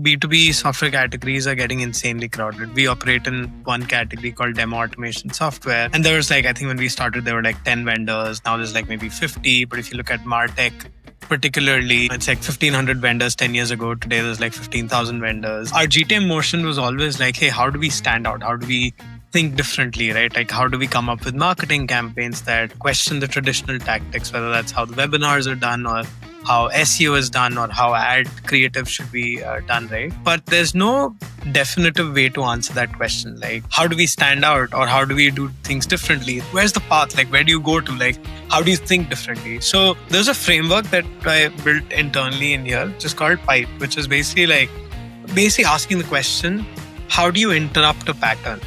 B2B software categories are getting insanely crowded. We operate in one category called demo automation software. And there was I think when we started, there were 10 vendors. Now there's maybe 50. But if you look at MarTech, particularly, it's 1,500 vendors 10 years ago. Today, there's 15,000 vendors. Our GTM motion was always hey, how do we stand out? How do we think differently, right? How do we come up with marketing campaigns that question the traditional tactics, whether that's how the webinars are done or how SEO is done or how ad creative should be done, right? But there's no definitive way to answer that question. How do we stand out or how do we do things differently? Where's the path? Where do you go to? How do you think differently? So there's a framework that I built internally in here, which is called PIPE, which is basically asking the question, how do you interrupt a pattern?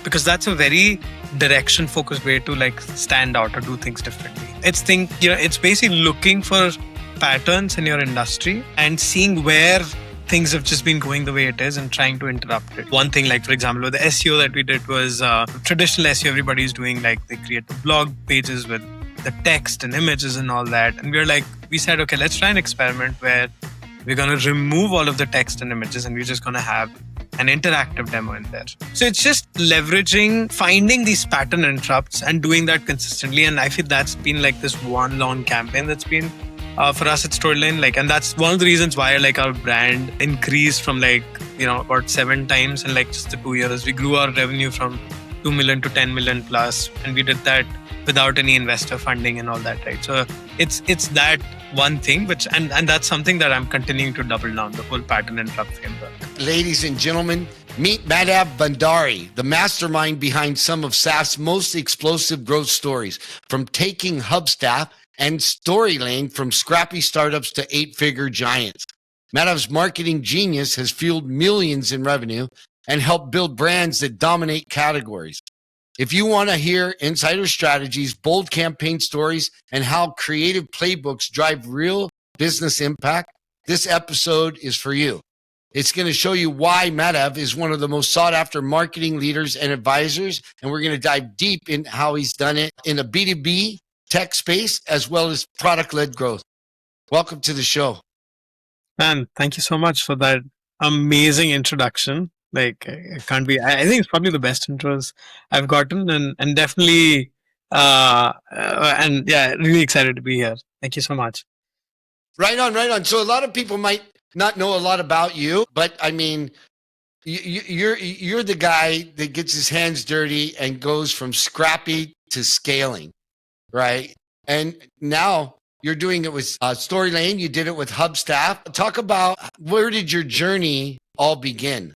Because that's a very direction focused way to stand out or do things differently. It's basically looking for patterns in your industry and seeing where things have just been going the way it is and trying to interrupt it. One thing, for example, with the SEO that we did was traditional SEO everybody's doing, they create the blog pages with the text and images and all that. And we said, okay, let's try an experiment where we're going to remove all of the text and images and we're just going to have an interactive demo in there. So it's just leveraging, finding these pattern interrupts and doing that consistently. And I feel that's been this one long campaign that's been for us at Storylane. And that's one of the reasons why our brand increased from about 7 times in just the 2 years. We grew our revenue from 2 million to 10 million plus. And we did that without any investor funding and all that, right? So it's that one thing, and that's something that I'm continuing to double down, the whole pattern interrupt framework. Ladies and gentlemen, meet Madhav Bhandari, the mastermind behind some of SaaS' most explosive growth stories, from taking Hubstaff and Storylane from scrappy startups to 8-figure giants. Madhav's marketing genius has fueled millions in revenue and helped build brands that dominate categories. If you want to hear insider strategies, bold campaign stories, and how creative playbooks drive real business impact, this episode is for you. It's going to show you why Madhav is one of the most sought after marketing leaders and advisors. And we're going to dive deep in how he's done it in a B2B tech space, as well as product-led growth. Welcome to the show. Man, thank you so much for that amazing introduction. I can't be, I think it's probably the best intros I've gotten and definitely, and yeah, really excited to be here. Thank you so much. Right on. So a lot of people might not know a lot about you, but I mean, you're the guy that gets his hands dirty and goes from scrappy to scaling, right? And now you're doing it with Storylane. You did it with Hubstaff. Talk about, where did your journey all begin?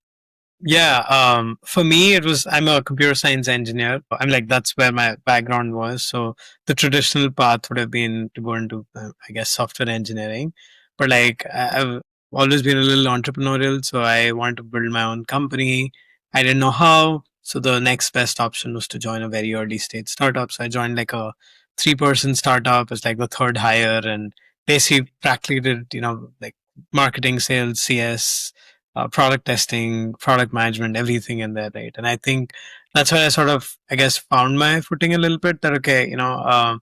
Yeah, for me, I'm a computer science engineer. That's where my background was. So the traditional path would have been to go into, I guess, software engineering. But I've always been a little entrepreneurial. So I wanted to build my own company. I didn't know how. So the next best option was to join a very early stage startup. So I joined a 3-person startup as the third hire and basically practically did, marketing, sales, CS, product testing, product management, everything in there, right? And I think that's where I sort of, I guess, found my footing a little bit that, okay, I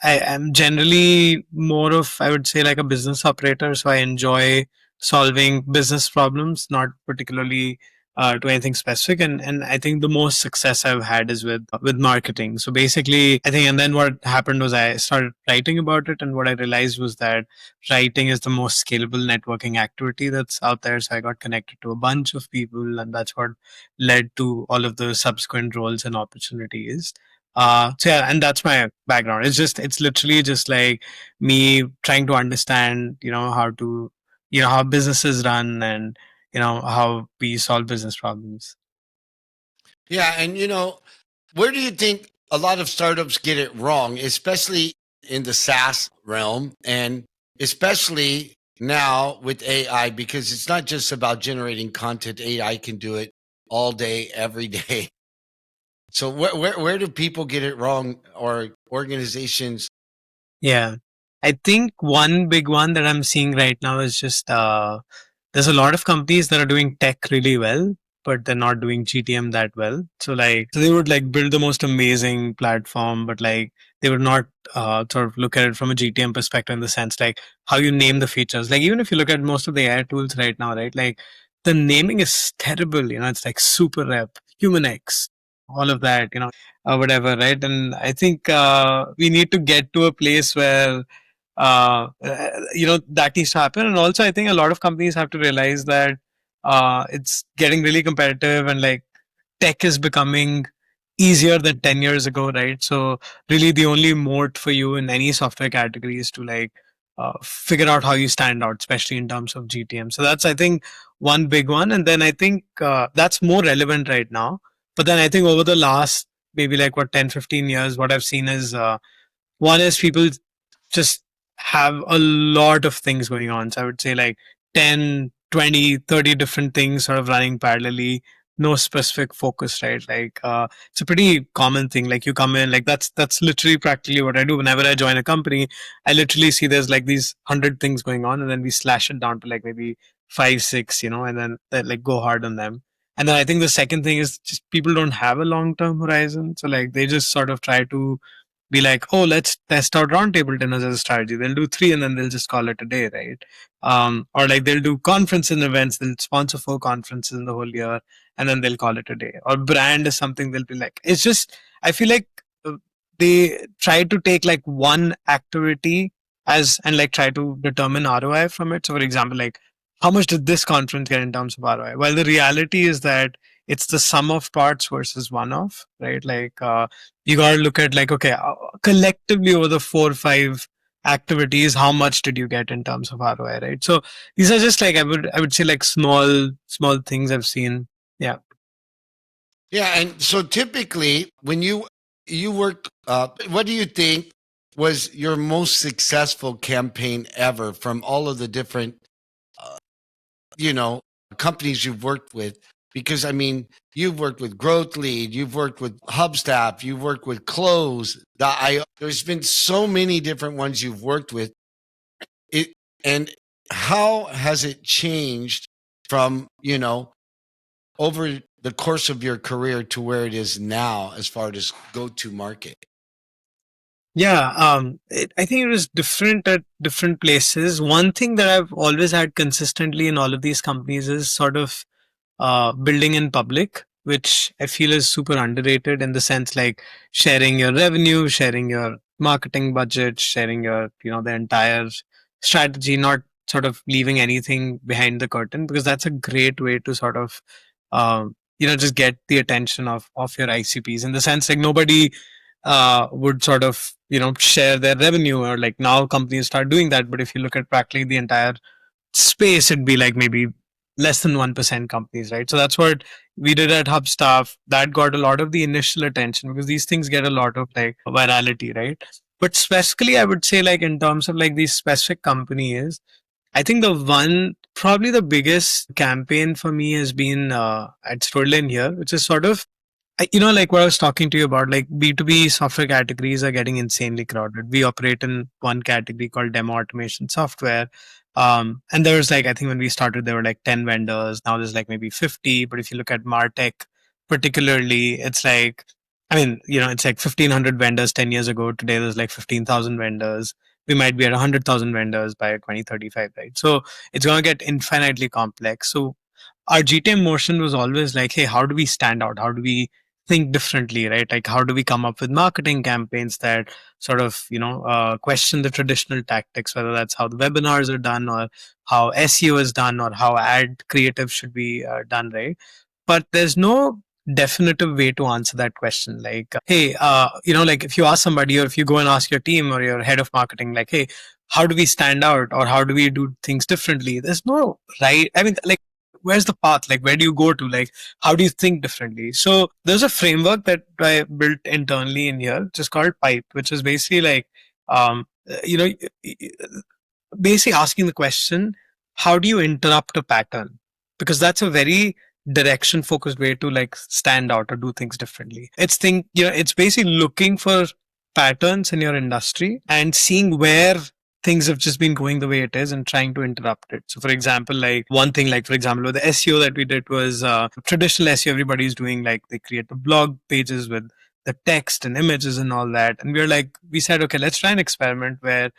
am generally more of, I would say, a business operator. So I enjoy solving business problems, not particularly to anything specific. And I think the most success I've had is with marketing. So basically, I think, and then what happened was I started writing about it. And what I realized was that writing is the most scalable networking activity that's out there. So I got connected to a bunch of people, and that's what led to all of the subsequent roles and opportunities. So yeah, and that's my background. It's literally just me trying to understand, how to, how businesses run and, how we solve business problems. Yeah. And, where do you think a lot of startups get it wrong, especially in the SaaS realm and especially now with AI? Because it's not just about generating content. AI can do it all day, every day. So where do people get it wrong, or organizations? Yeah. I think one big one that I'm seeing right now is just there's a lot of companies that are doing tech really well, but they're not doing GTM that well. So so they would build the most amazing platform, but they would not sort of look at it from a GTM perspective, in the sense how you name the features. Even if you look at most of the AI tools right now, right? the naming is terrible. It's like Super Rep, Human X, all of that, whatever, right? And I think we need to get to a place where that needs to happen. And also, I think a lot of companies have to realize that it's getting really competitive, and like tech is becoming easier than 10 years ago, right? So really the only moat for you in any software category is to like figure out how you stand out, especially in terms of GTM. So that's, I think, one big one. And then I think that's more relevant right now. But then I think over the last maybe like 10-15 years, what I've seen is one is people just have a lot of things going on. So I would say like 10, 20, 30 different things sort of running parallelly, no specific focus, right? Like it's a pretty common thing. Like you come in, like that's literally practically what I do. Whenever I join a company, I literally see there's like these 100 things going on, and then we slash it down to like maybe five, six, and then like go hard on them. And then I think the second thing is just people don't have a long term horizon. So like they just sort of try to be like, oh, let's test out roundtable dinners as a strategy. They'll do three and then they'll just call it a day, right? Or like they'll do conference and events. They'll sponsor 4 conferences in the whole year and then they'll call it a day. Or brand is something they'll be like. It's just, I feel like they try to take like one activity as and like try to determine ROI from it. So, for example, like how much did this conference get in terms of ROI? While the reality is that it's the sum of parts versus one off, right? Like you got to look at like, okay, collectively over the 4 or 5 activities, how much did you get in terms of ROI, right? So these are just like, I would say like small things I've seen. Yeah. Yeah, and so typically when you worked, what do you think was your most successful campaign ever from all of the different, uh, you know, companies you've worked with? Because I mean, you've worked with Growth Lead, you've worked with Hubstaff, you've worked with Close. There's been so many different ones you've worked with. It and how has it changed from over the course of your career to where it is now as far as go to market? Yeah, I think it was different at different places. One thing that I've always had consistently in all of these companies is sort of building in public, which I feel is super underrated in the sense like sharing your revenue, sharing your marketing budget, sharing your, the entire strategy, not sort of leaving anything behind the curtain, because that's a great way to sort of, just get the attention of your ICPs in the sense like nobody would sort of, share their revenue, or like now companies start doing that. But if you look at practically the entire space, it'd be like maybe less than 1% companies, right? So that's what we did at Hubstaff. That got a lot of the initial attention because these things get a lot of like virality, right? But specifically, I would say like in terms of like these specific companies, I think the one, probably the biggest campaign for me has been at Storylane here, which is sort of like what I was talking to you about, like B2B software categories are getting insanely crowded. We operate in one category called demo automation software. And there was like, I think when we started, there were like 10 vendors. Now there's like maybe 50. But if you look at MarTech, particularly, it's like, I mean, it's like 1,500 vendors 10 years ago. Today, there's like 15,000 vendors. We might be at 100,000 vendors by 2035, right? So it's going to get infinitely complex. So our GTM motion was always like, hey, how do we stand out? How do we think differently, right? Like, how do we come up with marketing campaigns that sort of, question the traditional tactics, whether that's how the webinars are done or how SEO is done or how ad creative should be done, right? But there's no definitive way to answer that question. Like, hey, like if you ask somebody or if you go and ask your team or your head of marketing, like, hey, how do we stand out or how do we do things differently? There's no right. I mean, like, where's the path? Like, where do you go to? Like, how do you think differently? So there's a framework that I built internally in here, which is called Pipe, which is basically like, um, you know, basically asking the question, how do you interrupt a pattern? Because that's a very direction focused way to like stand out or do things differently. It's basically looking for patterns in your industry and seeing where things have just been going the way it is and trying to interrupt it. So for example, like one thing, like for example, with the SEO that we did was traditional SEO, everybody's doing like they create the blog pages with the text and images and all that. And we said, okay, let's try an experiment where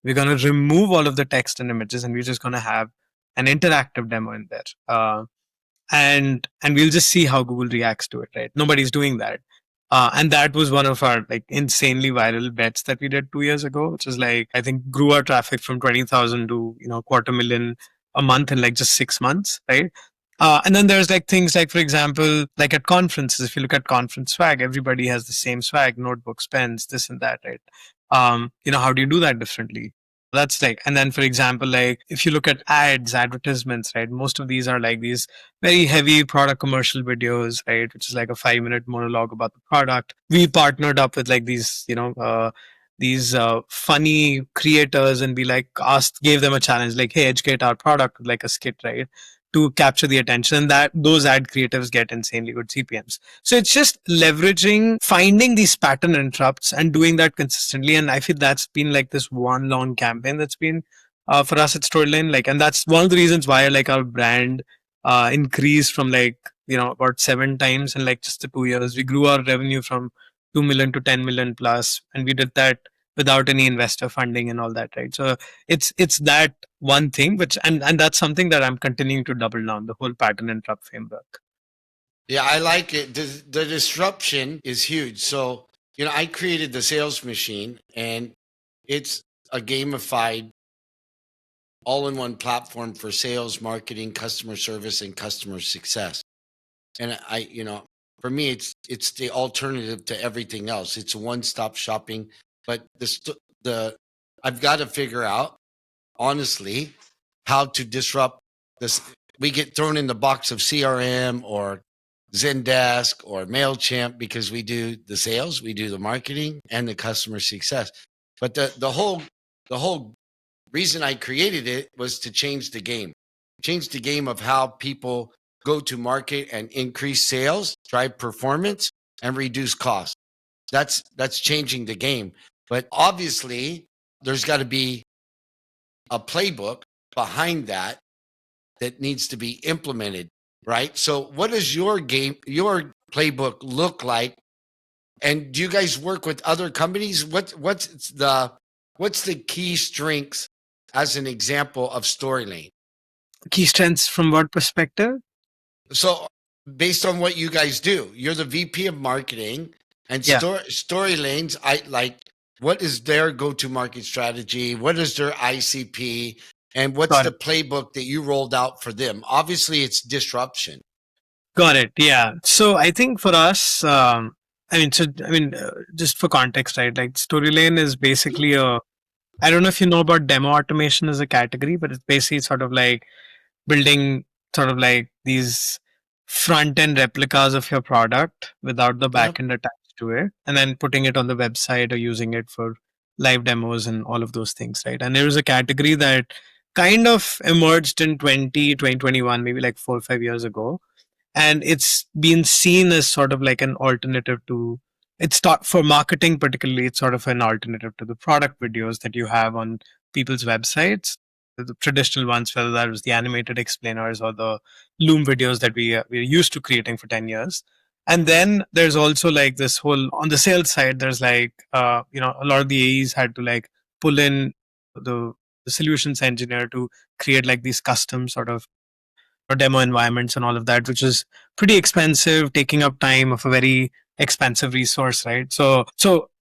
we're going to remove all of the text and images and we're just going to have an interactive demo in there. And we'll just see how Google reacts to it, right? Nobody's doing that. And that was one of our like insanely viral bets that we did 2 years ago, which is like, I think grew our traffic from 20,000 to, 250,000 a month in like just 6 months, right? And then there's like things like, for example, like at conferences, if you look at conference swag, everybody has the same swag, notebooks, pens, this and that, right? How do you do that differently? That's like, and then for example, like if you look at ads, advertisements, right? Most of these are like these very heavy product commercial videos, right? Which is like a 5-minute monologue about the product. We partnered up with like these funny creators, and we like gave them a challenge, like, hey, educate our product with like a skit, right? To capture the attention, and that those ad creatives get insanely good CPMs. So it's just leveraging, finding these pattern interrupts and doing that consistently. And I feel that's been like this one long campaign that's been for us at Storyline. Like, and that's one of the reasons why like our brand increased from like, about 7 times in like just the 2 years. We grew our revenue from 2 million to 10 million plus, and we did that without any investor funding and all that, right? So it's that one thing, which and that's something that I'm continuing to double down, the whole pattern and trap framework. Yeah, I like it. The disruption is huge. So, I created the sales machine, and it's a gamified all-in-one platform for sales, marketing, customer service, and customer success. And for me, it's the alternative to everything else. It's one-stop shopping. But I've got to figure out, honestly, how to disrupt this. We get thrown in the box of CRM or Zendesk or MailChimp because we do the sales, we do the marketing, and the customer success. But the whole reason I created it was to change the game of how people go to market and increase sales, drive performance, and reduce costs. That's changing the game. But obviously, there's got to be a playbook behind that needs to be implemented, right? So what does your playbook look like? And do you guys work with other companies? What's the key strengths as an example of Storylane? Key strengths from what perspective? So based on what you guys do, you're the VP of marketing, and Yeah. Storylanes, what is their go-to-market strategy? What is their ICP? And what's the playbook that you rolled out for them? Obviously, it's disruption. Got it. Yeah. So I think for us, just for context, right? Like Storylane is basically I don't know if you know about demo automation as a category, but it's basically sort of like building sort of like these front end replicas of your product without the back end attached to it, and then putting it on the website or using it for live demos and all of those things, right? And there was a category that kind of emerged in 2021, maybe like 4 or 5 years ago. And it's been seen as sort of like an alternative to, it's for marketing particularly, it's sort of an alternative to the product videos that you have on people's websites, the traditional ones, whether that was the animated explainers or the Loom videos that we're used to creating for 10 years. And then there's also like this whole, on the sales side, there's like, a lot of the AEs had to like pull in the solutions engineer to create like these custom sort of demo environments and all of that, which is pretty expensive, taking up time of a very expensive resource, right? So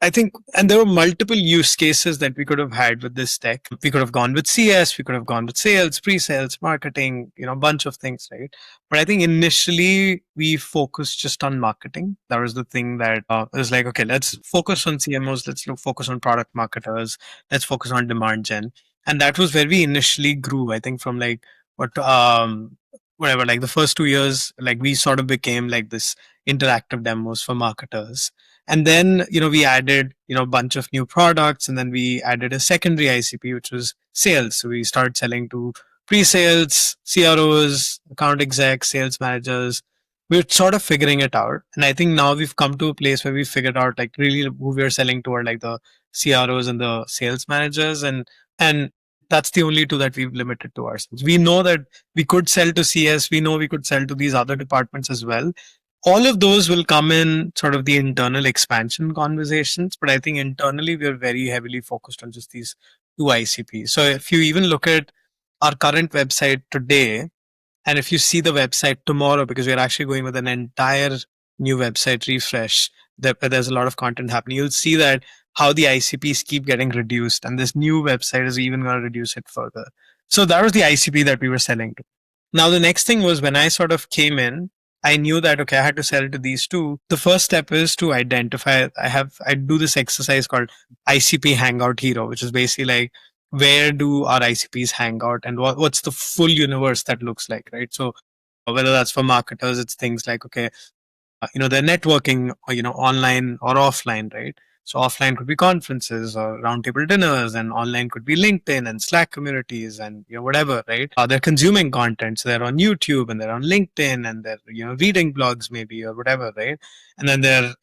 I think, and there were multiple use cases that we could have had with this tech. We could have gone with CS, we could have gone with sales, pre-sales, marketing, a bunch of things, right? But I think initially we focused just on marketing. That was the thing that was like, okay, let's focus on CMOs, let's focus on product marketers, let's focus on demand gen. And that was where we initially grew, I think, from like whatever, like the first 2 years, like we sort of became like this interactive demos for marketers. And then, we added, a bunch of new products, and then we added a secondary ICP, which was sales. So we started selling to pre-sales, CROs, account execs, sales managers. We're sort of figuring it out. And I think now we've come to a place where we figured out like really who we're selling to are like the CROs and the sales managers. And that's the only two that we've limited to ourselves. We know that we could sell to CS. We know we could sell to these other departments as well. All of those will come in sort of the internal expansion conversations. But I think internally, we're very heavily focused on just these two ICPs. So if you even look at our current website today, and if you see the website tomorrow, because we're actually going with an entire new website refresh, there's a lot of content happening, you'll see that how the ICPs keep getting reduced, and this new website is even going to reduce it further. So that was the ICP that we were selling to. Now, the next thing was when I sort of came in, I knew that, okay, I had to sell to these two. The first step is to identify, I do this exercise called ICP Hangout Hero, which is basically like, where do our ICPs hang out and what's the full universe that looks like, right? So whether that's for marketers, it's things like, okay, they're networking, online or offline, right? So offline could be conferences or roundtable dinners, and online could be LinkedIn and Slack communities and whatever, right? They're consuming content, so they're on YouTube and they're on LinkedIn and they're reading blogs maybe or whatever, right? And then they're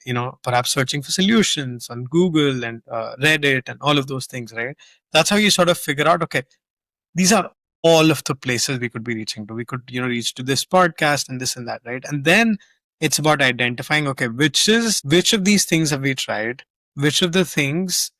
perhaps searching for solutions on Google and Reddit and all of those things, right? That's how you sort of figure out, okay, these are all of the places we could be reaching to. We could, reach to this podcast and this and that, right? And then it's about identifying, okay, which of these things have we tried? Which of the things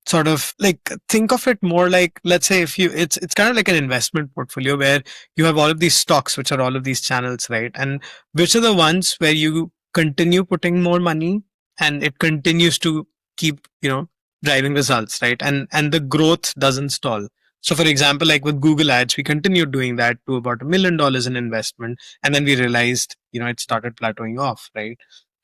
sort of like, think of it more like, let's say if you it's kind of like an investment portfolio where you have all of these stocks, which are all of these channels, right? And which are the ones where you continue putting more money and it continues to keep driving results, right? And the growth doesn't stall. So for example, like with Google Ads, we continued doing that to about $1 million in investment, and then we realized it started plateauing off, right?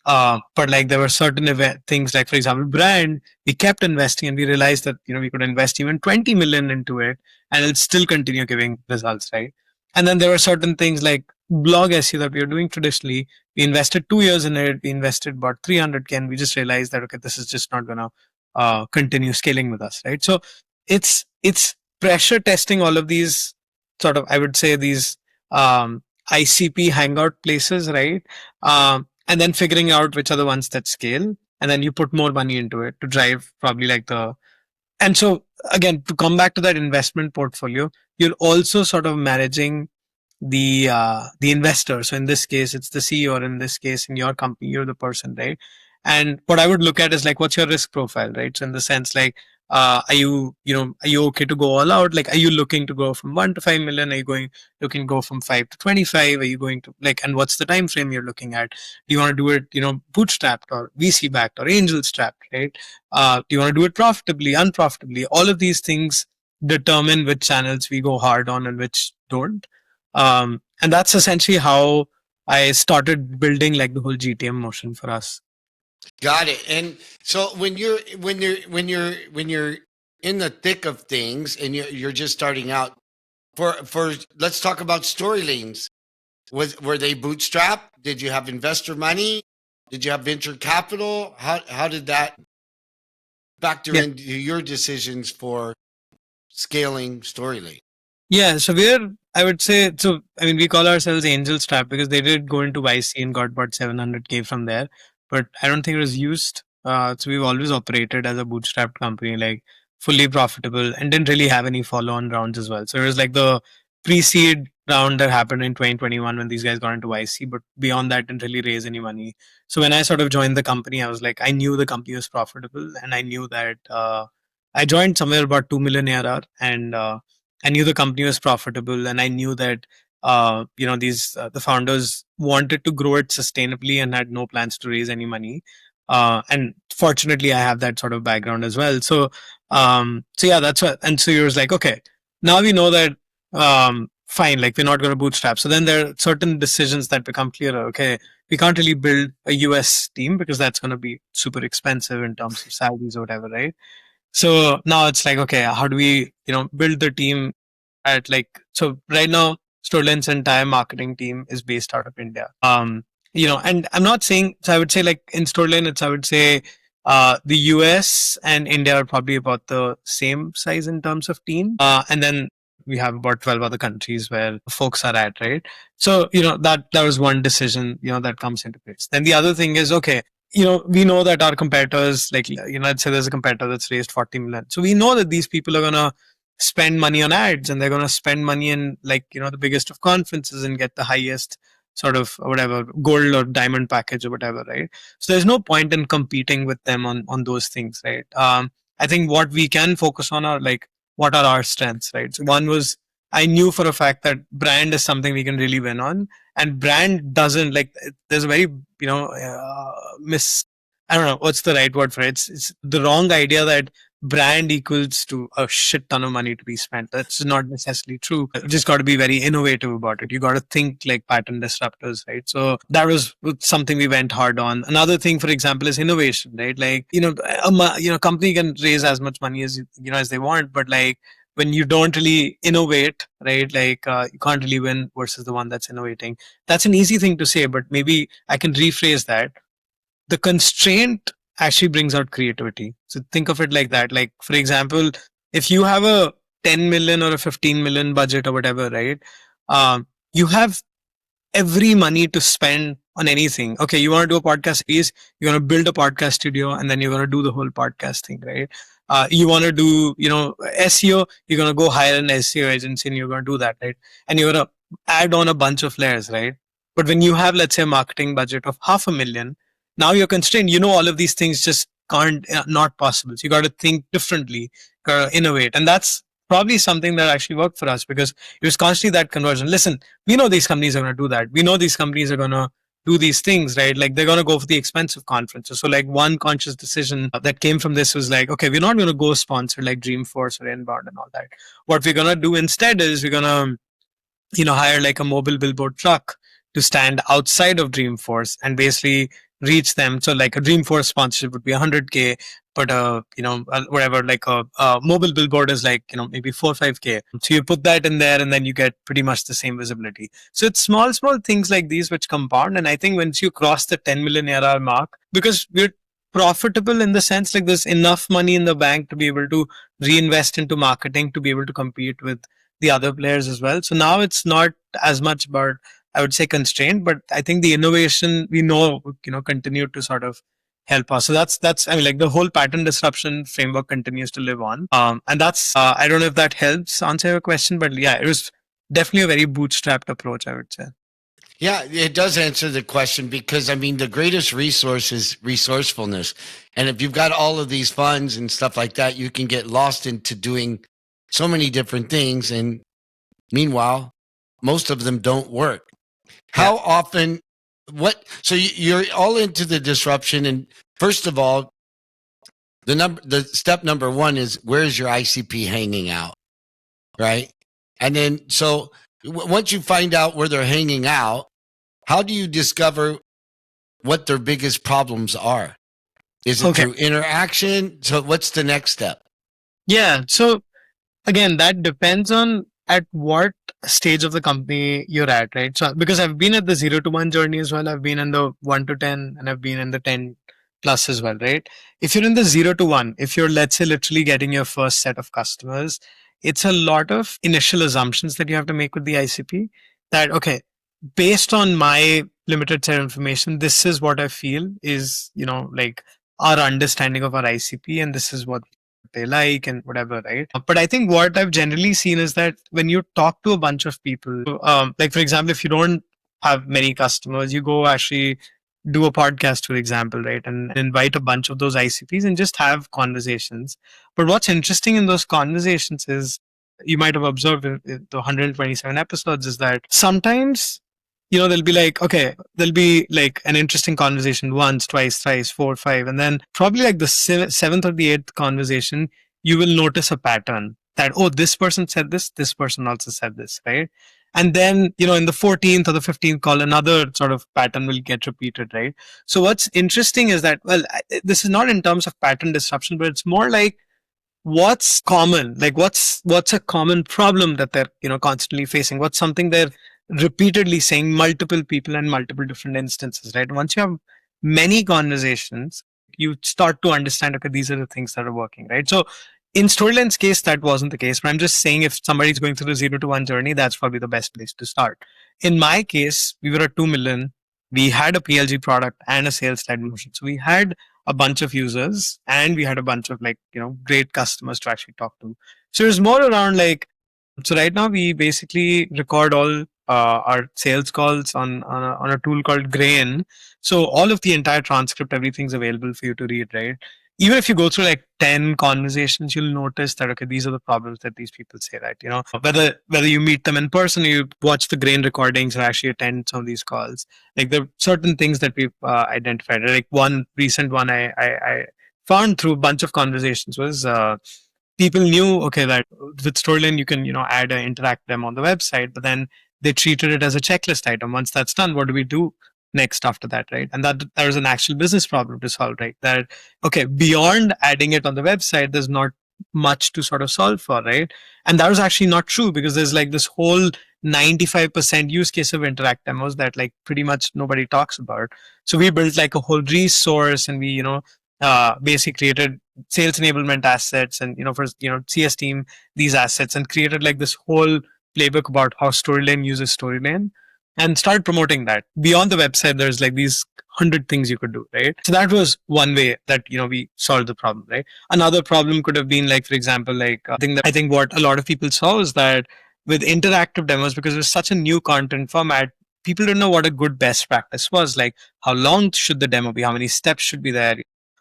But like there were certain things like, for example, brand, we kept investing and we realized that we could invest even 20 million into it and it'll still continue giving results, right? And then there were certain things like blog SEO that we were doing traditionally. We invested 2 years in it. We invested about 300k, and we just realized that, okay, this is just not gonna continue scaling with us, right? So it's pressure testing all of these sort of, I would say, these ICP hangout places, right? And then figuring out which are the ones that scale, and then you put more money into it to drive probably like the. And so again, to come back to that investment portfolio, you're also sort of managing the investor. So in this case, it's the CEO, or in this case, in your company, you're the person, right? And what I would look at is like, what's your risk profile, right? So in the sense like, are you okay to go all out? Like, are you looking to go from 1 to 5 million? Are you looking to go from 5 to 25? Are you going to like, and what's the time frame you're looking at? Do you want to do it, bootstrapped or VC backed or angel strapped, right? Do you want to do it profitably, unprofitably? All of these things determine which channels we go hard on and which don't. And that's essentially how I started building like the whole GTM motion for us. Got it. And so when you're in the thick of things and you're just starting out, for let's talk about Storylanes. Were they bootstrapped? Did you have investor money? Did you have venture capital? How did that factor into your decisions for scaling Storylane? Yeah, so I would say, so I mean, we call ourselves Angel Strap because they did go into YC and got about 700k from there, but I don't think it was used. So we've always operated as a bootstrapped company, like fully profitable, and didn't really have any follow-on rounds as well. So it was like the pre-seed round that happened in 2021 when these guys got into YC, but beyond that, didn't really raise any money. So when I sort of joined the company, I was like, I knew the company was profitable, and I knew that I joined somewhere about 2 million ARR, and I knew the company was profitable, and I knew that these the founders wanted to grow it sustainably and had no plans to raise any money. And fortunately, I have that sort of background as well. So yeah, that's what. And so you was like, okay, now we know that fine, like we're not going to bootstrap. So then there are certain decisions that become clearer. Okay, we can't really build a US team because that's going to be super expensive in terms of salaries or whatever, right? So now it's like, okay, how do we, build the team at like, so right now, Storylane's entire marketing team is based out of India. And I'm not saying, so I would say like in Storylane, I would say, the US and India are probably about the same size in terms of team. And then we have about 12 other countries where folks are at, right? So, that was one decision, that comes into place. Then the other thing is, okay, we know that our competitors, like, let's say there's a competitor that's raised 40 million. So we know that these people are going to spend money on ads, and they're going to spend money in like, the biggest of conferences and get the highest sort of whatever gold or diamond package or whatever, right? So there's no point in competing with them on those things, right? I think what we can focus on are like, what are our strengths, right? So one was I knew for a fact that brand is something we can really win on, and brand doesn't like. There's a very I don't know what's the right word for it. It's the wrong idea that brand equals to a shit ton of money to be spent. That's not necessarily true. You just got to be very innovative about it. You got to think like pattern disruptors, right? So that was something we went hard on. Another thing, for example, is innovation, right? Like, company can raise as much money as, as they want, but like, when you don't really innovate, right? Like, you can't really win versus the one that's innovating. That's an easy thing to say, but maybe I can rephrase that. The constraint actually brings out creativity. So think of it like that. Like, for example, if you have a 10 million or a 15 million budget or whatever, right? You have every money to spend on anything. Okay, you want to do a podcast series, you're going to build a podcast studio, and then you're going to do the whole podcast thing, right? You want to do, SEO, you're going to go hire an SEO agency and you're going to do that, right? And you're going to add on a bunch of layers, right? But when you have, let's say, a marketing budget of 500,000, now you're constrained. All of these things just can't, not possible. So you got to think differently, got to innovate. And that's probably something that actually worked for us because it was constantly that conversion. Listen, we know these companies are going to do that. We know these companies are going to do these things, right? Like they're going to go for the expensive conferences. So like one conscious decision that came from this was like, okay, we're not going to go sponsor like Dreamforce or Inbound and all that. What we're going to do instead is we're going to hire like a mobile billboard truck to stand outside of Dreamforce and basically reach them. So like a Dreamforce sponsorship would be 100K, but whatever, like a mobile billboard is like, maybe 4 or 5K. So you put that in there and then you get pretty much the same visibility. So it's small things like these which compound. And I think once you cross the 10 million ARR mark, because we're profitable in the sense like there's enough money in the bank to be able to reinvest into marketing to be able to compete with the other players as well. So now it's not as much about, I would say, constraint, but I think the innovation we know, continue to sort of help us. So that's I mean, like the whole pattern disruption framework continues to live on. And that's I don't know if that helps answer your question, but yeah, it was definitely a very bootstrapped approach, I would say. Yeah, it does answer the question because I mean, the greatest resource is resourcefulness. And if you've got all of these funds and stuff like that, you can get lost into doing so many different things. And meanwhile, most of them don't work. How often, so you're all into the disruption. And first of all, the step number one is where's your ICP hanging out? Right. And then, so once you find out where they're hanging out, how do you discover what their biggest problems are? Is it through interaction? So what's the next step? Yeah. So again, that depends on at what stage of the company you're at, right? So because I've been at the 0 to 1 journey as well, I've been in the 1 to 10 and I've been in the 10 plus as well, right? If you're in the 0 to 1, if you're, let's say, literally getting your first set of customers, it's a lot of initial assumptions that you have to make with the ICP that, okay, based on my limited set of information, this is what I feel is, like our understanding of our ICP, and this is what they like and whatever, right? But I think what I've generally seen is that when you talk to a bunch of people, like for example, if you don't have many customers, you go actually do a podcast, for example, right? And invite a bunch of those ICPs and just have conversations. But what's interesting in those conversations is you might have observed in the 127 episodes is that sometimes they'll be like, okay, there'll be like an interesting conversation once, twice, thrice, four, five. And then probably like the seventh or the eighth conversation, you will notice a pattern that, oh, this person said this person also said this, right? And then, in the 14th or the 15th call, another sort of pattern will get repeated, right? So what's interesting is that, well, this is not in terms of pattern disruption, but it's more like, what's common, like what's a common problem that they're constantly facing, what's something they're repeatedly saying, multiple people and multiple different instances, right? Once you have many conversations, you start to understand, okay, these are the things that are working, right? So in Storylane's case, that wasn't the case, but I'm just saying if somebody's going through the 0 to 1 journey, that's probably the best place to start. In my case, we were at 2 million. We had a PLG product and a sales led motion. So we had a bunch of users and we had a bunch of great customers to actually talk to. So it was more around like, so right now we basically record all our sales calls on a tool called Grain. So all of the entire transcript, everything's available for you to read, right? even if you go through like 10 conversations, you'll notice that, okay, these are the problems that these people say, right? Whether you meet them in person, or you watch the grain recordings or actually attend some of these calls, like there are certain things that we've identified. Like one recent one I found through a bunch of conversations was, people knew, okay, that with Storyline you can, add and interact them on the website, but then they treated it as a checklist item. Once that's done, what do we do next after that, right? And that was an actual business problem to solve, right? That, okay, beyond adding it on the website, there's not much to sort of solve for, right? And that was actually not true, because there's like this whole 95% use case of interact demos that like pretty much nobody talks about. So we built like a whole resource, and we, basically created sales enablement assets, and for CS team these assets, and created like this whole playbook about how Storyline uses Storyline, and started promoting that. Beyond the website, there's like these 100 things you could do, right? So that was one way that we solved the problem, right? Another problem could have been, like, for example, like, I think what a lot of people saw is that with interactive demos, because it was such a new content format, people didn't know what a good best practice was. Like, how long should the demo be? How many steps should be there?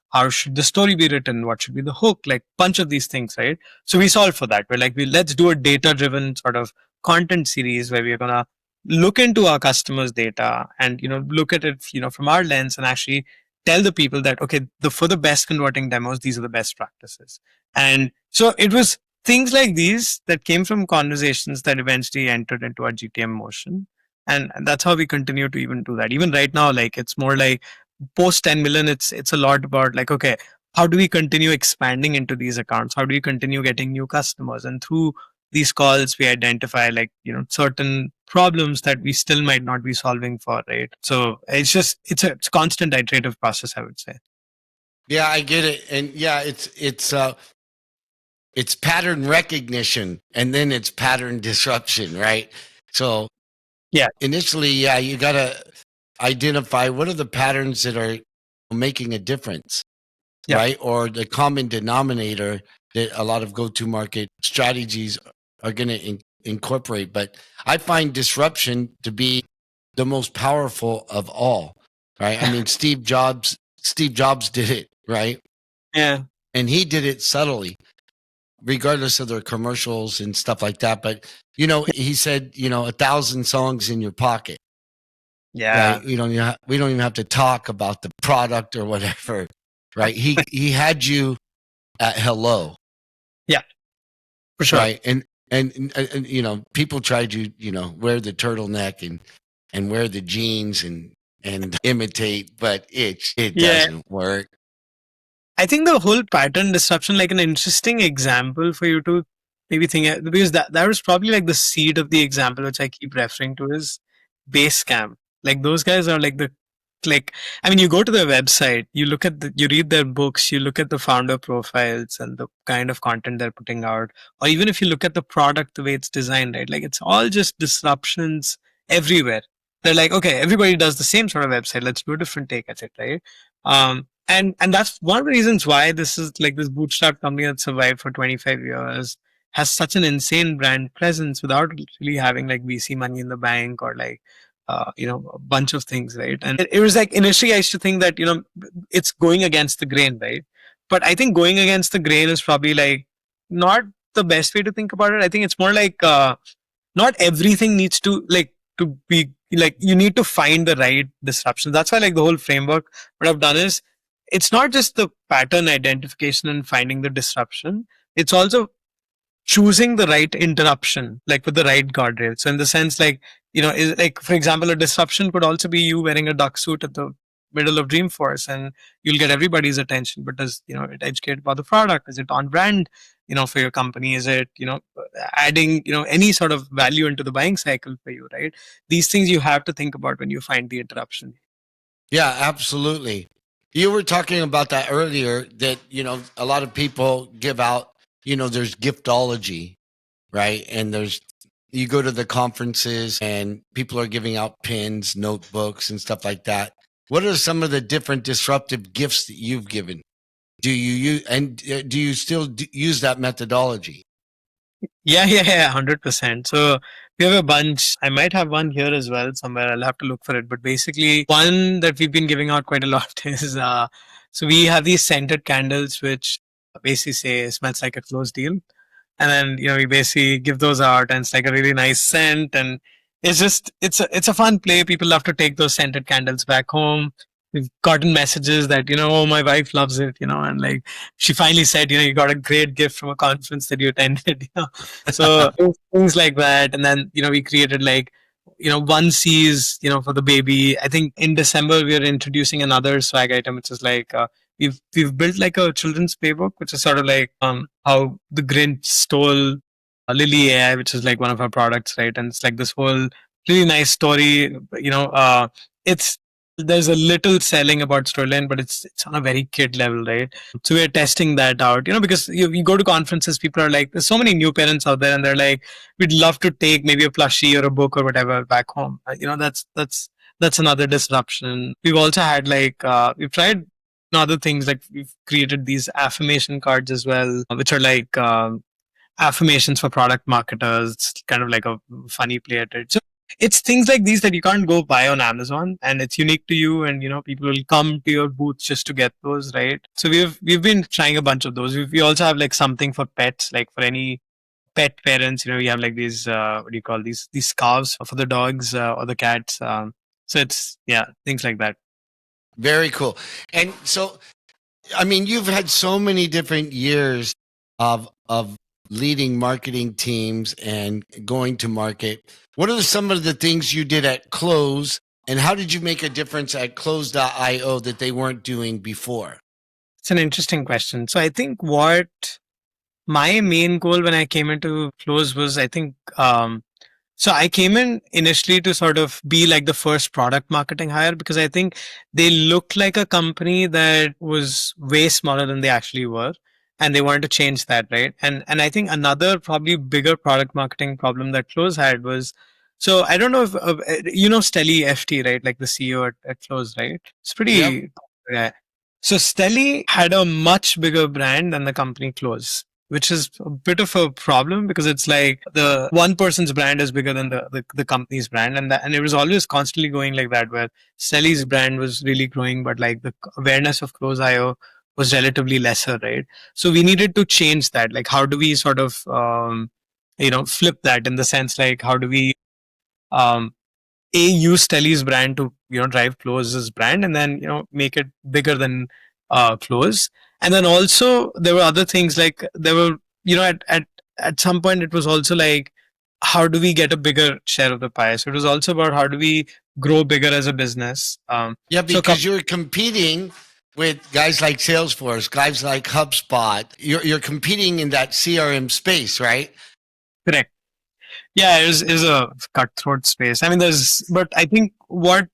How should the story be written? What should be the hook? Like, bunch of these things, right? So we solved for that. We're like, let's do a data driven sort of content series where we're gonna look into our customers' data, and look at it from our lens, and actually tell the people that, okay, for the best converting demos, these are the best practices. And so it was things like these that came from conversations that eventually entered into our GTM motion. And that's how we continue to even do that. Even right now, like, it's more like post 10 million, it's a lot about like, okay, how do we continue expanding into these accounts? How do we continue getting new customers? And through these calls, we identify like, certain problems that we still might not be solving for, right? So it's a constant iterative process, I would say. Yeah, I get it. And yeah, it's pattern recognition, and then it's pattern disruption, right? So yeah, initially, yeah, you got to identify what are the patterns that are making a difference, yeah, right? Or the common denominator that a lot of go-to-market strategies are going to incorporate. But I find disruption to be the most powerful of all, right? I mean, Steve Jobs did it, right? yeah, And he did it subtly, regardless of their commercials and stuff like that. But he said, 1,000 songs in your pocket. yeah, Right? We don't even have to talk about the product or whatever, right? He had you at hello. yeah, for sure. Right? And people tried to wear the turtleneck and wear the jeans and imitate, but it doesn't work. I think the whole pattern disruption, like, an interesting example for you to maybe think, because that was probably like the seed of the example which I keep referring to, is Basecamp. Like, those guys are like I mean, you go to their website, you read their books, you look at the founder profiles and the kind of content they're putting out, or even if you look at the product, the way it's designed, right? Like, it's all just disruptions everywhere. They're like, okay, everybody does the same sort of website. Let's do a different take at it, right? And that's one of the reasons why this is like this bootstrap company that survived for 25 years has such an insane brand presence without really having like VC money in the bank, or like a bunch of things, right? And it was like, initially I used to think that it's going against the grain, right? But I think going against the grain is probably like not the best way to think about it. I think it's more like not everything needs to be like, you need to find the right disruption. That's why, like, the whole framework, what I've done is, it's not just the pattern identification and finding the disruption, it's also choosing the right interruption, like with the right guardrail. So in the sense, like, is like, for example, a disruption could also be you wearing a duck suit at the middle of Dreamforce, and you'll get everybody's attention. But does it educate about the product? Is it on brand for your company? Is it adding any sort of value into the buying cycle for you, right? These things you have to think about when you find the interruption. Yeah, absolutely. You were talking about that earlier, that a lot of people give out, there's giftology, right? And you go to the conferences and people are giving out pins, notebooks, and stuff like that. What are some of the different disruptive gifts that you've given? Do you still use that methodology? Yeah, 100%. So We have a bunch. I might have one here as well somewhere. I'll have to look for it. But basically, one that we've been giving out quite a lot is so we have these scented candles, which basically say smells like a closed deal. And then we basically give those out, and it's like a really nice scent, and it's a fun play. People love to take those scented candles back home. We've gotten messages that oh, my wife loves it, and like she finally said, you got a great gift from a conference that you attended. So things like that. And then we created like onesies for the baby. I think in December we are introducing another swag item, which is like we've built like a children's playbook, which is sort of like how the Grinch stole Lily AI, which is like one of our products, right? And it's like this whole really nice story. It's there's a little selling about Storyline, but it's on a very kid level, right? So we're testing that out, because you go to conferences, people are like, there's so many new parents out there, and they're like, we'd love to take maybe a plushie or a book or whatever back home. That's another disruption. We've also had like we've tried other things, like we've created these affirmation cards as well, which are like affirmations for product marketers. It's kind of like a funny play at it. So it's things like these that you can't go buy on Amazon, and it's unique to you, and people will come to your booth just to get those, right? So we've been trying a bunch of those. We also have like something for pets, like for any pet parents. We have like these what do you call these scarves for the dogs or the cats. So it's things like that. Very cool. And so, I mean, you've had so many different years of leading marketing teams and going to market. What are some of the things you did at Close, and how did you make a difference at Close.io that they weren't doing before? It's an interesting question. So I think what my main goal when I came into Close was, I think, so I came in initially to sort of be like the first product marketing hire, because I think they looked like a company that was way smaller than they actually were, and they wanted to change that, right? And I think another probably bigger product marketing problem that Close had was, so I don't know if Stelly FT, right? Like the CEO at Close, right? It's Yep. pretty. Yeah. So Stelly had a much bigger brand than the company Close, which is a bit of a problem, because it's like the one person's brand is bigger than the company's brand, and it was always constantly going like that, where Stelly's brand was really growing, but like the awareness of Close.io was relatively lesser, right? So we needed to change that. Like, how do we sort of flip that, in the sense like, how do we um, use Telly's brand to drive Close's brand, and then make it bigger than Close. And then also there were other things, like there were at some point it was also like, how do we get a bigger share of the pie? So it was also about how do we grow bigger as a business. Yeah, So because you're competing with guys like Salesforce, guys like HubSpot. You're competing in that CRM space, right? correct. Yeah, it is a cutthroat space. I mean, but I think what,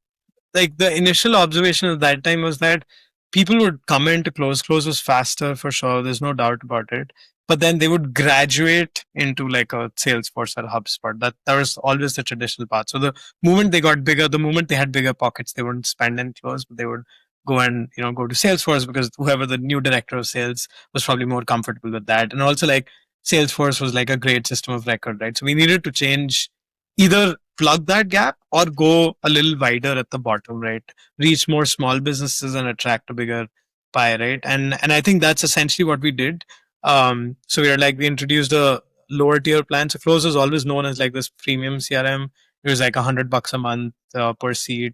like, the initial observation at that time was that people would come into Close. Close was faster for sure. There's no doubt about it. But then they would graduate into like a Salesforce or HubSpot. That was always the traditional path. So the moment they got bigger, the moment they had bigger pockets, they wouldn't spend in Close, but they would go and go to Salesforce, because whoever the new director of sales was probably more comfortable with that. And also, like, Salesforce was like a great system of record, right? So we needed to change, either plug that gap or go a little wider at the bottom, right? Reach more small businesses and attract a bigger pie, right? And I think that's essentially what we did. So we introduced a lower tier plan. So Close was always known as like this premium CRM. It was like $100 a month per seat,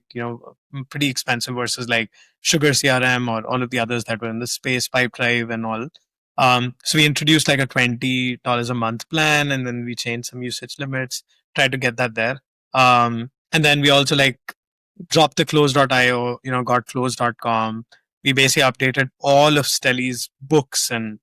pretty expensive versus like Sugar CRM or all of the others that were in the space, Pipedrive and all. So we introduced like a $20 a month plan, and then we changed some usage limits, tried to get that there. And then we also like dropped the close.io, got close.com. We basically updated all of Stelly's books and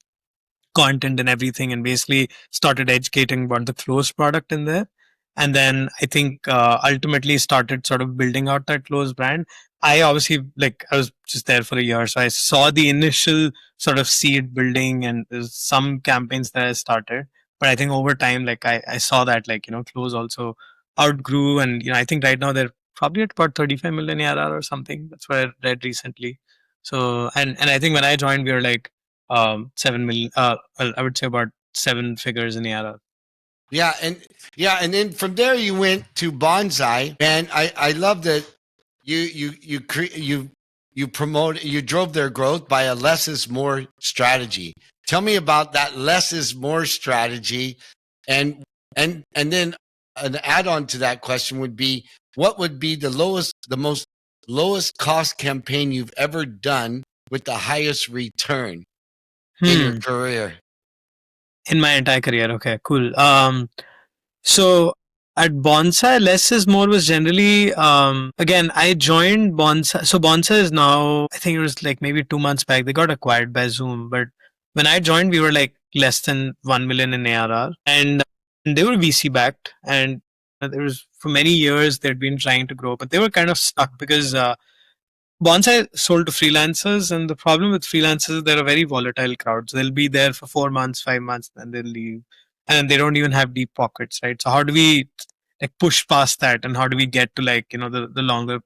content and everything, and basically started educating about the Close product in there. And then I think ultimately started sort of building out that Close brand. I obviously, like, I was just there for a year, so I saw the initial sort of seed building, and there's some campaigns that I started. But I think over time, like, I saw that, like, Close also outgrew, and I think right now they're probably at about 35 million ARR or something. That's what I read recently. So, and I think when I joined, we were like 7 million. Well, I would say about seven figures in ARR. Yeah, and then from there you went to Bonsai, and I love that you promote you drove their growth by a less is more strategy. Tell me about that less is more strategy, and and then an add on to that question would be, what would be the most lowest cost campaign you've ever done with the highest return in your career? In my entire career. Okay, cool. So at Bonsai, less is more was generally, again, I joined Bonsai. So Bonsai is now, I think it was like maybe 2 months back, they got acquired by Zoom. But when I joined, we were like less than 1 million in ARR, and they were VC backed. And there was, for many years, they'd been trying to grow, but they were kind of stuck because Bonsai sold to freelancers, and the problem with freelancers is they're a very volatile crowd. So they'll be there for 4 months, 5 months, and they'll leave, and they don't even have deep pockets, right? So how do we like push past that, and how do we get to like the longer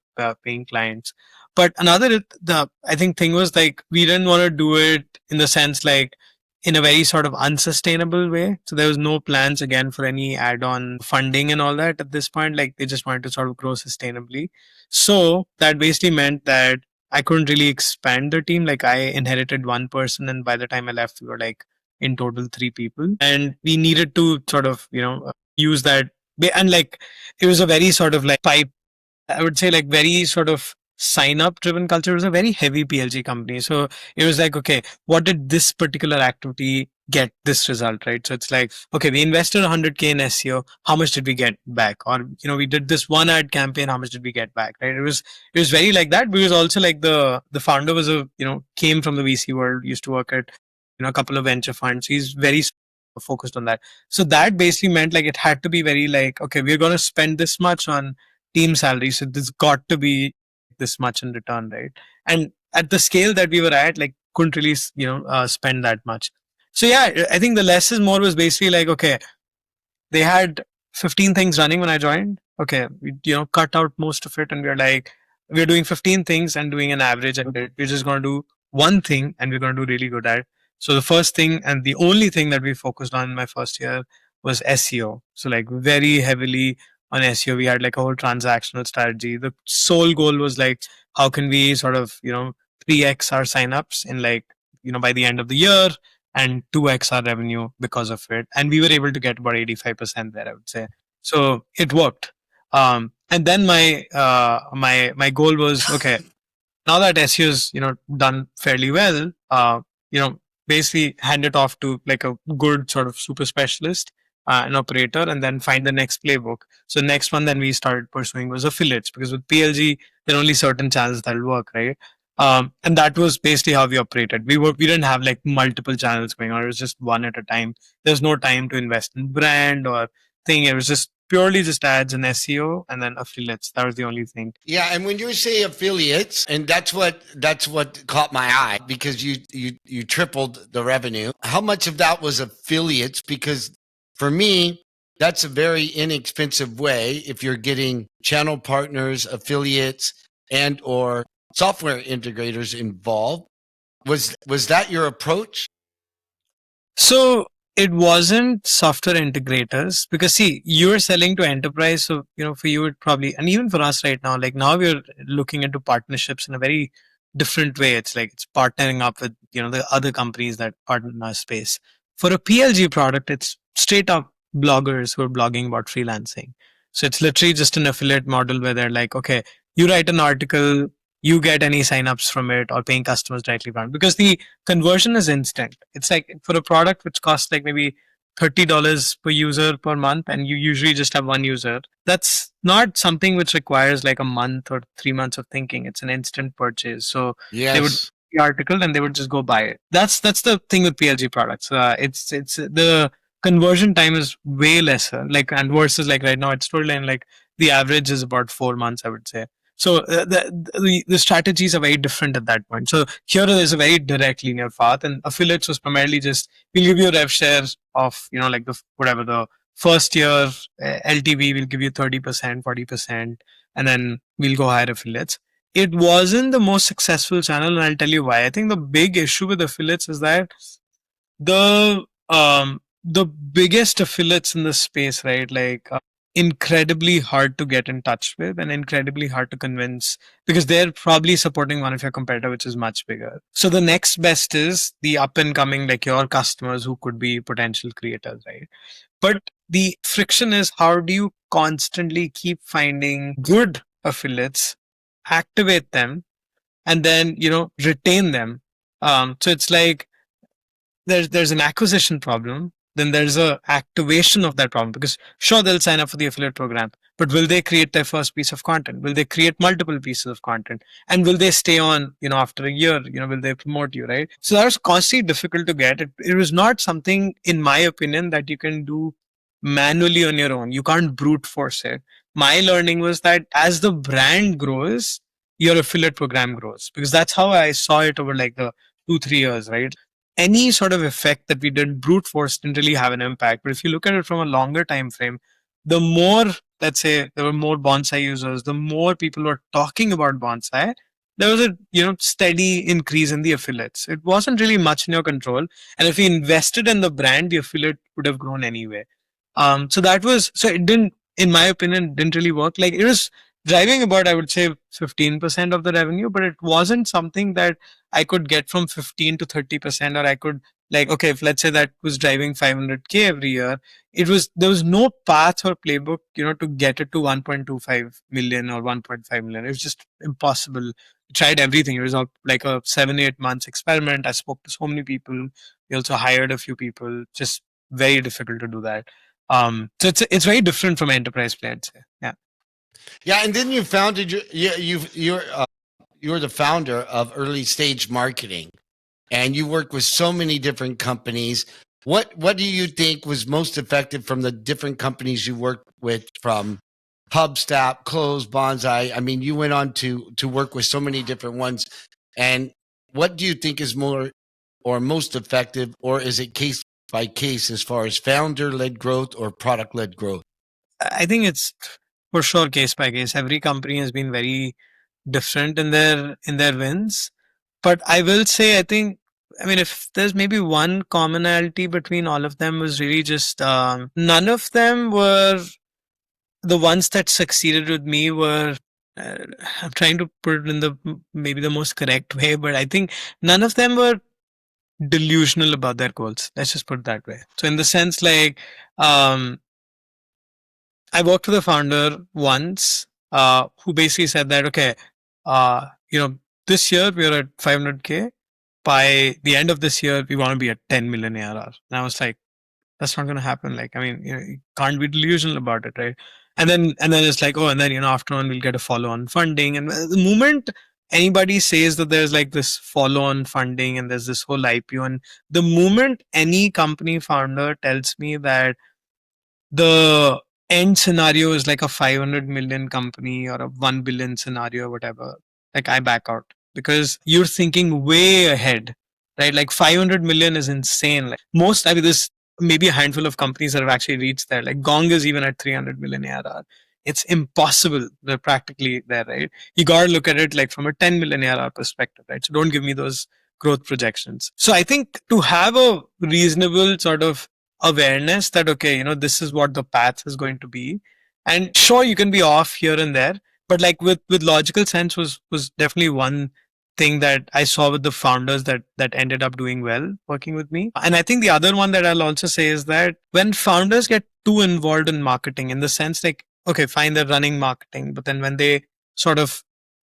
paying clients? But another the I think thing was like we didn't want to do it in the sense like in a very sort of unsustainable way. So there was no plans again for any add-on funding and all that at this point. Like they just wanted to sort of grow sustainably. So that basically meant that I couldn't really expand the team. Like I inherited one person, and by the time I left, we were like in total 3 people, and we needed to sort of use that. And like it was a very sort of like pipe. I would say like very sort of sign up driven culture. It was a very heavy PLG company. So it was like, okay, what did this particular activity get this result, right? So it's like, okay, we invested 100K in SEO. How much did we get back? Or, we did this one ad campaign. How much did we get back? Right. It was very like that. But it was also like the founder was came from the VC world, used to work at, a couple of venture funds. He's very focused on that. So that basically meant like it had to be very like, okay, we're going to spend this much on team salary, so this got to be this much in return, right? And at the scale that we were at, like couldn't really spend that much. So yeah, I think the less is more was basically like, okay, they had 15 things running when I joined. Okay, we cut out most of it, and we're like, we're doing 15 things and doing an average at it. We're just going to do one thing, and we're going to do really good at it. So the first thing and the only thing that we focused on in my first year was SEO. So like very heavily on SEO, we had like a whole transactional strategy. The sole goal was like, how can we sort of 3x our signups in like by the end of the year, and 2x our revenue because of it. And we were able to get about 85% there, I would say. So it worked. And then my goal was, okay, now that SEO is done fairly well, basically hand it off to like a good sort of super specialist, an operator, and then find the next playbook. So next one then we started pursuing was affiliates, because with PLG there are only certain channels that'll work, right? And that was basically how we operated. We didn't have like multiple channels going on. It was just one at a time. There's no time to invest in brand or thing. It was just purely just ads and SEO, and then affiliates. That was the only thing. Yeah, and when you say affiliates, and that's what caught my eye, because you tripled the revenue. How much of that was affiliates? Because for me, that's a very inexpensive way if you're getting channel partners, affiliates, and or software integrators involved. Was that your approach? So it wasn't software integrators, because see, you're selling to enterprise. So, for you, it probably, and even for us right now, like now we're looking into partnerships in a very different way. It's like, it's partnering up with, the other companies that partner in our space. For a PLG product, it's straight up bloggers who are blogging about freelancing. So it's literally just an affiliate model where they're like, okay, you write an article, you get any signups from it or paying customers directly from it, because the conversion is instant. It's like for a product which costs like maybe $30 per user per month, and you usually just have one user. That's not something which requires like a month or 3 months of thinking. It's an instant purchase. So they would Yes. the article and they would just go buy it. That's the thing with PLG products. It's the conversion time is way lesser. Like, and versus like right now at Storyline, like the average is about 4 months, I would say. So the strategies are very different at that point. So here there's a very direct linear path, and affiliates was primarily just, we'll give you a rev share of like the whatever the first year LTV, will give you 30%, 40%, and then we'll go hire affiliates. It wasn't the most successful channel, and I'll tell you why. I think the big issue with affiliates is that the the biggest affiliates in the space, right? Like incredibly hard to get in touch with and incredibly hard to convince because they're probably supporting one of your competitor, which is much bigger. So the next best is the up and coming, like your customers who could be potential creators, right? But the friction is how do you constantly keep finding good affiliates, activate them, and then, retain them. So it's like, there's an acquisition problem, then there's a activation of that problem because sure they'll sign up for the affiliate program, but will they create their first piece of content? Will they create multiple pieces of content? And will they stay on, after a year? Will they promote you, right? So that was constantly difficult to get. It was not something, in my opinion, that you can do manually on your own. You can't brute force it. My learning was that as the brand grows, your affiliate program grows because that's how I saw it over like the 2-3 years, right? Any sort of effect that we did brute force didn't really have an impact. But if you look at it from a longer time frame, the more, let's say, there were more bonsai users, the more people were talking about bonsai, there was a steady increase in the affiliates. It wasn't really much in your control, and if you invested in the brand, the affiliate would have grown anyway. So that was, so it didn't, in my opinion, didn't really work. Like it was driving about, I would say, 15% of the revenue, but it wasn't something that I could get from 15 to 30%, or I could, like, okay, if let's say that was driving 500K every year, there was no path or playbook, to get it to 1.25 million or 1.5 million. It was just impossible. I tried everything. It was like a 7-8 months experiment. I spoke to so many people. We also hired a few people. Just very difficult to do that. So it's very different from enterprise play, I'd say. Yeah. Yeah, and then you founded you're the founder of Early Stage Marketing, and you work with so many different companies. What do you think was most effective from the different companies you worked with, from Hubstaff, Close, Bonsai? I mean, you went on to work with so many different ones. And what do you think is more or most effective, or is it case by case as far as founder led growth or product led growth? I think it's for sure case by case. Every company has been very different in their wins. But I will say, I think, I mean, if there's maybe one commonality between all of them, was really just none of them were the ones that succeeded with me were. I'm trying to put it in the maybe the most correct way, but I think none of them were delusional about their goals. Let's just put it that way. So in the sense, like, I worked with a founder once, who basically said that, okay, uh, you know, this year we're at 500K. By the end of this year, we want to be at 10 million ARR. And I was like, that's not going to happen. Like, I mean, you can't be delusional about it, right? And then it's like, oh, and then, after on, we'll get a follow on funding. And the moment anybody says that there's like this follow on funding and there's this whole IPO, and the moment any company founder tells me that the end scenario is like a 500 million company or a 1 billion scenario or whatever, like I back out because you're thinking way ahead, right? Like 500 million is insane. Like most, I mean, there's maybe a handful of companies that have actually reached there. Like Gong is even at 300 million ARR. It's impossible. They're practically there, right? You got to look at it like from a 10 million ARR perspective, right? So don't give me those growth projections. So I think to have a reasonable sort of awareness that, okay, this is what the path is going to be, and sure you can be off here and there, but like with logical sense was definitely one thing that I saw with the founders that ended up doing well working with me. And I think the other one that I'll also say is that when founders get too involved in marketing, in the sense like, okay, fine, they're running marketing, but then when they sort of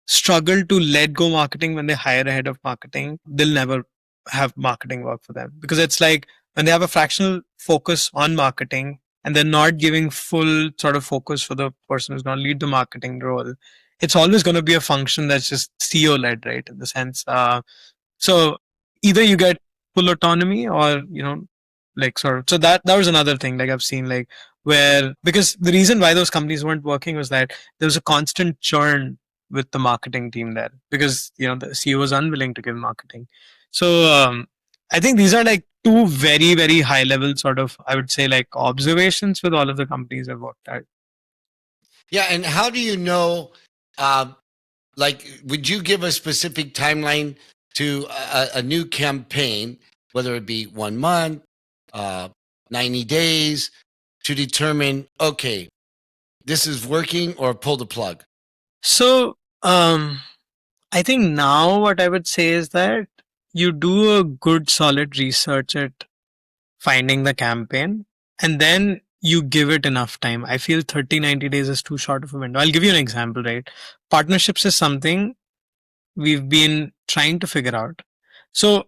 struggle to let go marketing, when they hire a head of marketing, they'll never have marketing work for them, because it's like when they have a fractional focus on marketing and they're not giving full sort of focus for the person who's going to lead the marketing role, it's always going to be a function that's just CEO led, right? In the sense, so either you get full autonomy or, like sort of, so that was another thing, like I've seen, like where, because the reason why those companies weren't working was that there was a constant churn with the marketing team there, because, the CEO was unwilling to give marketing. So, I think these are like two very, very high level sort of, I would say, like observations with all of the companies I've worked at. Yeah, and how do you know? Like, would you give a specific timeline to a new campaign, whether it be 1 month, 90 days to determine, okay, this is working, or pull the plug? So, I think now what I would say is that you do a good solid research at finding the campaign, and then you give it enough time. I feel 30-90 days is too short of a window. I'll give you an example, right? Partnerships is something we've been trying to figure out. So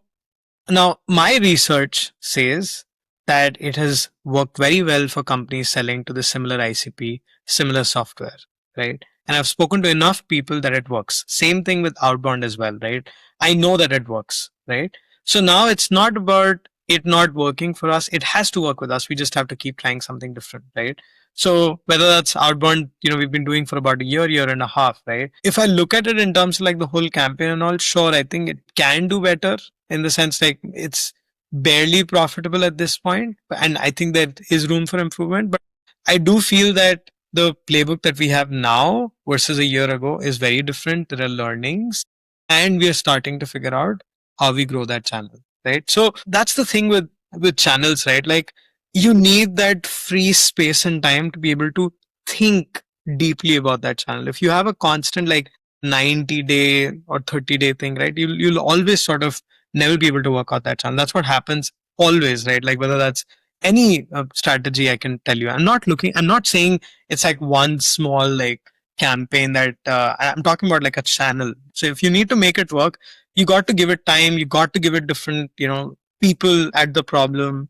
now my research says that it has worked very well for companies selling to the similar ICP, similar software, right? And I've spoken to enough people that it works. Same thing with outbound as well, right? I know that it works, right? So now it's not about it not working for us. It has to work with us. We just have to keep trying something different, right? So whether that's outbound, we've been doing for about a year and a half, right? If I look at it in terms of like the whole campaign and all, sure, I think it can do better in the sense like it's barely profitable at this point, and I think there is room for improvement. But I do feel that the playbook that we have now versus a year ago is very different. There are learnings, and we are starting to figure out how we grow that channel, right? So that's the thing with channels, right? Like you need that free space and time to be able to think deeply about that channel. If you have a constant like 90-day or 30-day thing, right, you'll always sort of never be able to work out that channel. That's what happens always, right? Like whether that's any strategy, I can tell you. I'm not saying it's like one small like campaign that I'm talking about like a channel. So if you need to make it work, you got to give it time. You got to give it different, people at the problem,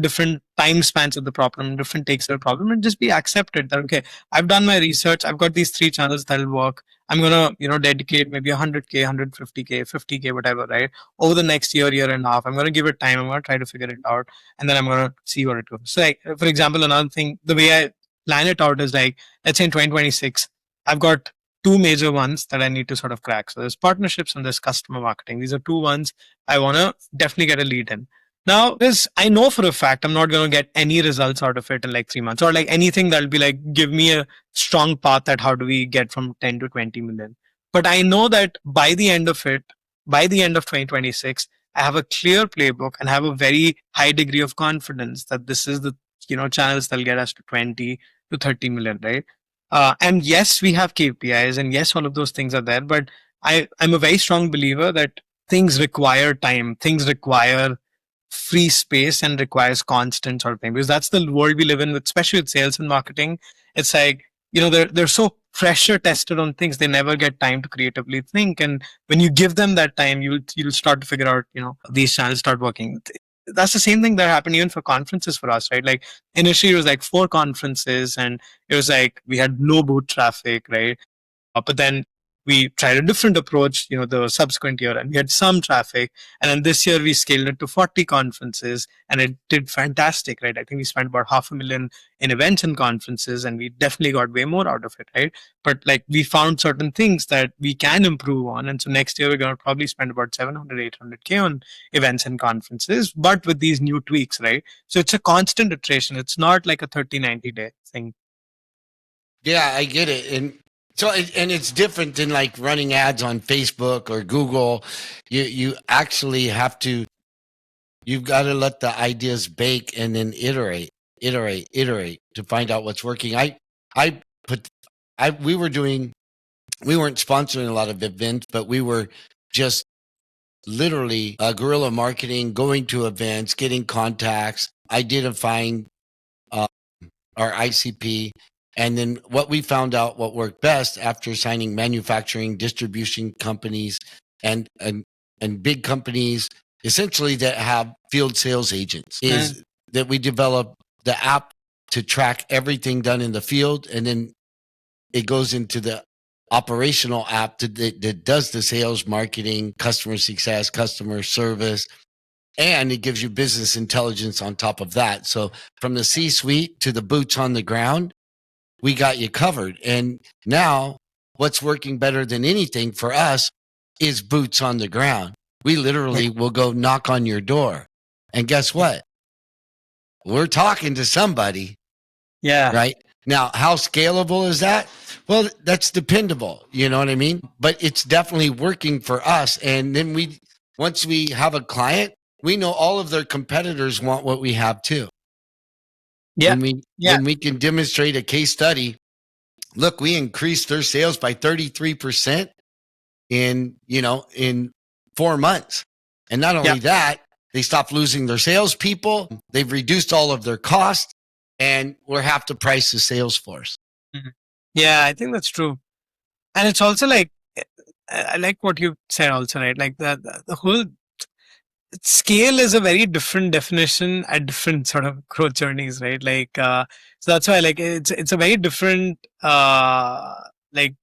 different time spans of the problem, different takes of the problem, and just be accepted that, okay, I've done my research. I've got these 3 channels that'll work. I'm going to, dedicate maybe 100K, 150K, 50K, whatever, right? Over the next year and a half, I'm going to give it time. I'm going to try to figure it out. And then I'm going to see what it goes. So like, for example, another thing, the way I plan it out is like, let's say in 2026, I've got two major ones that I need to sort of crack. So there's partnerships and there's customer marketing. These are two ones I want to definitely get a lead in. Now, this I know for a fact I'm not going to get any results out of it in like 3 months or like anything that'll be like, give me a strong path at how do we get from 10 to 20 million. But I know that by the end of it, by the end of 2026, I have a clear playbook and have a very high degree of confidence that this is the, channels that'll get us to 20 to 30 million, right? And yes, we have KPIs and yes, all of those things are there, but I'm a very strong believer that things require time, things require free space and requires constant sort of thing because that's the world we live in with, especially with sales and marketing. It's like, they're so pressure tested on things, they never get time to creatively think, and when you give them that time, you'll start to figure out, these channels start working. That's the same thing that happened even for conferences for us, right? Like initially it was like 4 conferences and it was like we had no booth traffic, right? But then we tried a different approach, the subsequent year, and we had some traffic. And then this year we scaled it to 40 conferences and it did fantastic, right? I think we spent about $500,000 in events and conferences and we definitely got way more out of it, right? But like we found certain things that we can improve on. And so next year we're going to probably spend about 700, 800K on events and conferences, but with these new tweaks, right? So it's a constant iteration. It's not like a 30-90 day thing. Yeah, I get it. And it's different than like running ads on Facebook or Google. You actually have to, you've got to let the ideas bake and then iterate to find out what's working. We weren't sponsoring a lot of events, but we were just literally guerrilla marketing, going to events, getting contacts, identifying our ICP. And then what we found out what worked best after signing manufacturing, distribution companies and big companies essentially that have field sales agents is that we develop the app to track everything done in the field. And then it goes into the operational app that does the sales, marketing, customer success, customer service, and it gives you business intelligence on top of that. So from the C-suite to the boots on the ground, we got you covered. And now what's working better than anything for us is boots on the ground. We literally will go knock on your door. And guess what? We're talking to somebody. Yeah. Right? Now, how scalable is that? Well, that's dependable. You know what I mean? But it's definitely working for us. And then once we have a client, we know all of their competitors want what we have too. Yeah. When we can demonstrate a case study, look, we increased their sales by 33% in 4 months. And not only that, they stopped losing their salespeople. They've reduced all of their costs, and we're half the price of Salesforce. Mhm. Yeah, I think that's true. And it's also like, I like what you said also, right? Like the whole scale is a very different definition at different sort of growth journeys, right? Like, so that's why like it's a very different, like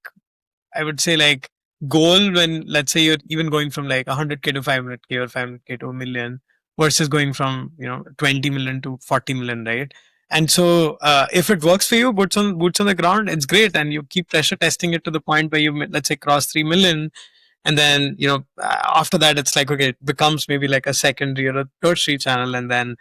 I would say like goal when let's say you're even going from like 100K to 500K or 500K to a million versus going from 20 million to 40 million, right? And so if it works for you, boots on the ground, it's great, and you keep pressure testing it to the point where you let's say cross 3 million, and then after that it's like okay, it becomes maybe like a secondary or a tertiary channel, and then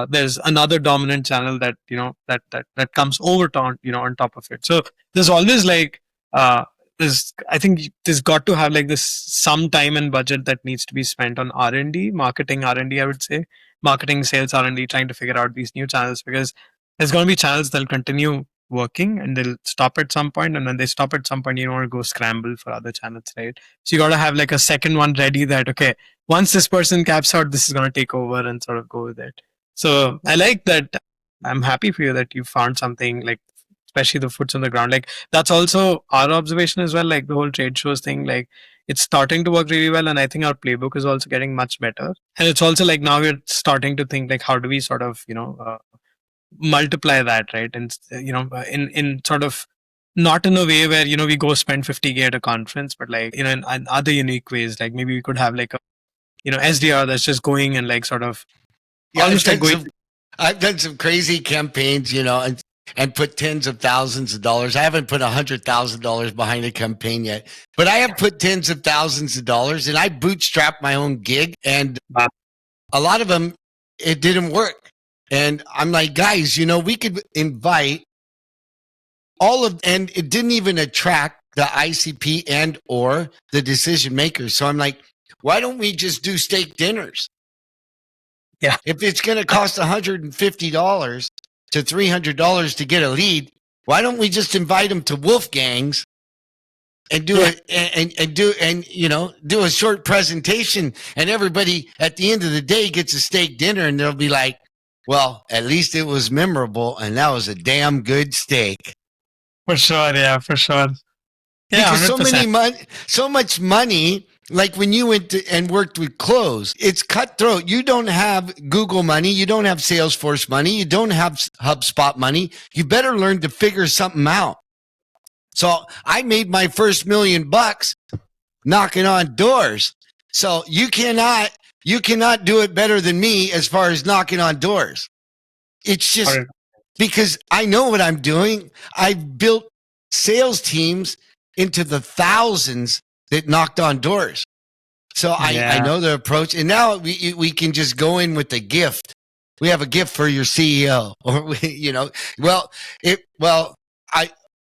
there's another dominant channel that that comes over on top of it. So there's always like I think there's got to have like this some time and budget that needs to be spent on R&D, marketing R&D, I would say, marketing, sales R&D, trying to figure out these new channels, because there's going to be channels that'll continue working and they'll stop at some point, and when they stop at some point, you don't want to go scramble for other channels, right? So you got to have like a second one ready that okay, once this person caps out, this is going to take over and sort of go with it. So I like that. I'm happy for you that you found something like, especially the foots on the ground. Like that's also our observation as well. Like the whole trade shows thing, like it's starting to work really well, and I think our playbook is also getting much better. And it's also like now we're starting to think like how do we sort of multiply that, right? And in sort of not in a way where we go spend 50K at a conference, but like in other unique ways. Like maybe we could have like a SDR that's just going and like sort of almost like going. I've done some crazy campaigns, and put tens of thousands of dollars. I haven't put $100,000 behind a campaign yet, but I have put tens of thousands of dollars, and I bootstrapped my own gig, and a lot of them it didn't work. And I'm like, guys, we could invite and it didn't even attract the ICP and or the decision makers. So I'm like, why don't we just do steak dinners? Yeah. If it's going to cost $150 to $300 to get a lead, why don't we just invite them to Wolfgangs and do do a short presentation, and everybody at the end of the day gets a steak dinner, and they'll be like, well, at least it was memorable, and that was a damn good steak. For sure, yeah, for sure. Yeah, because 100%. so much money. Like when you went and worked with Close, it's cutthroat. You don't have Google money. You don't have Salesforce money. You don't have HubSpot money. You better learn to figure something out. So I made my first $1 million knocking on doors. So you cannot do it better than me as far as knocking on doors. It's just because I know what I'm doing. I've built sales teams into the thousands that knocked on doors. So I know the approach. And now we can just go in with a gift. We have a gift for your CEO,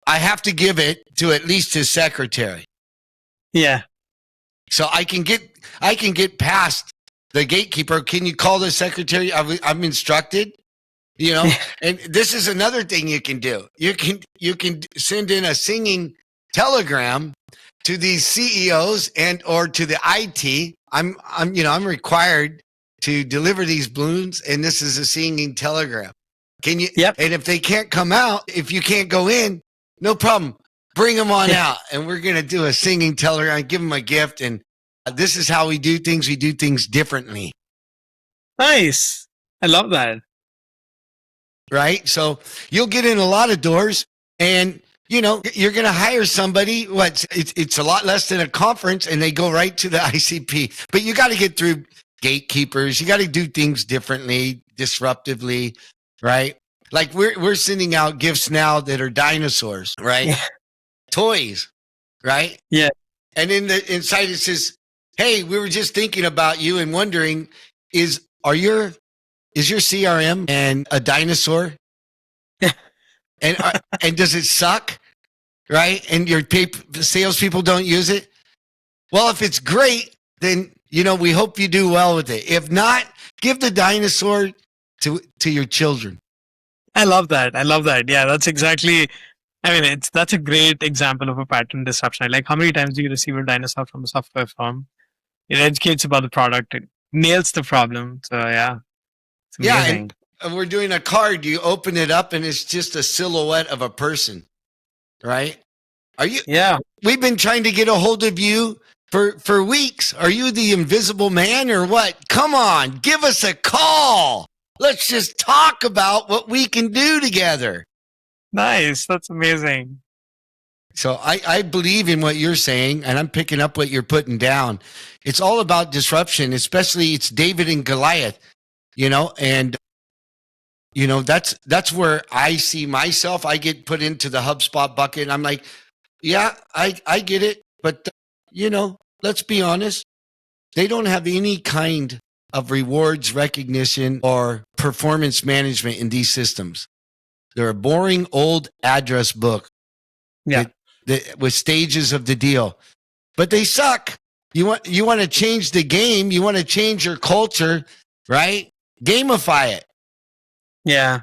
I have to give it to at least his secretary. Yeah. So I can get past the gatekeeper. Can you call the secretary? I'm instructed, and this is another thing you can do. You can send in a singing telegram to these CEOs and or to the IT. I'm required to deliver these balloons, and this is a singing telegram. Can you? Yep. And if they can't come out, if you can't go in, no problem. Bring them on out, and we're gonna do a singing telegram. Give them a gift, and this is how we do things. We do things differently. Nice. I love that. Right. So you'll get in a lot of doors, and you're going to hire somebody. It's a lot less than a conference, and they go right to the ICP. But you got to get through gatekeepers. You got to do things differently, disruptively, right? Like we're sending out gifts now that are dinosaurs, right? Yeah. Toys, right? Yeah. And inside it says, "Hey, we were just thinking about you and wondering, is your CRM and a dinosaur?" And does it suck? Right? And your salespeople don't use it? Well, if it's great, then, we hope you do well with it. If not, give the dinosaur to your children. I love that. I love that. Yeah, that's exactly. I mean, that's a great example of a pattern disruption. Like, how many times do you receive a dinosaur from a software firm? It educates about the product. It nails the problem. So yeah, it's Yeah, and amazing. we're doing a card. You open it up, and it's just a silhouette of a person, right? Are you? Yeah. We've been trying to get a hold of you for weeks. Are you the invisible man or what? Come on, give us a call. Let's just talk about what we can do together. Nice. That's amazing. So I believe in what you're saying, and I'm picking up what you're putting down. It's all about disruption, especially it's David and Goliath, and that's where I see myself. I get put into the HubSpot bucket, and I'm like, yeah, I get it, but let's be honest. They don't have any kind of rewards recognition or performance management in these systems. They're a boring old address book. Yeah. With stages of the deal, but they suck. You want to change the game. You want to change your culture, right? Gamify it. Yeah.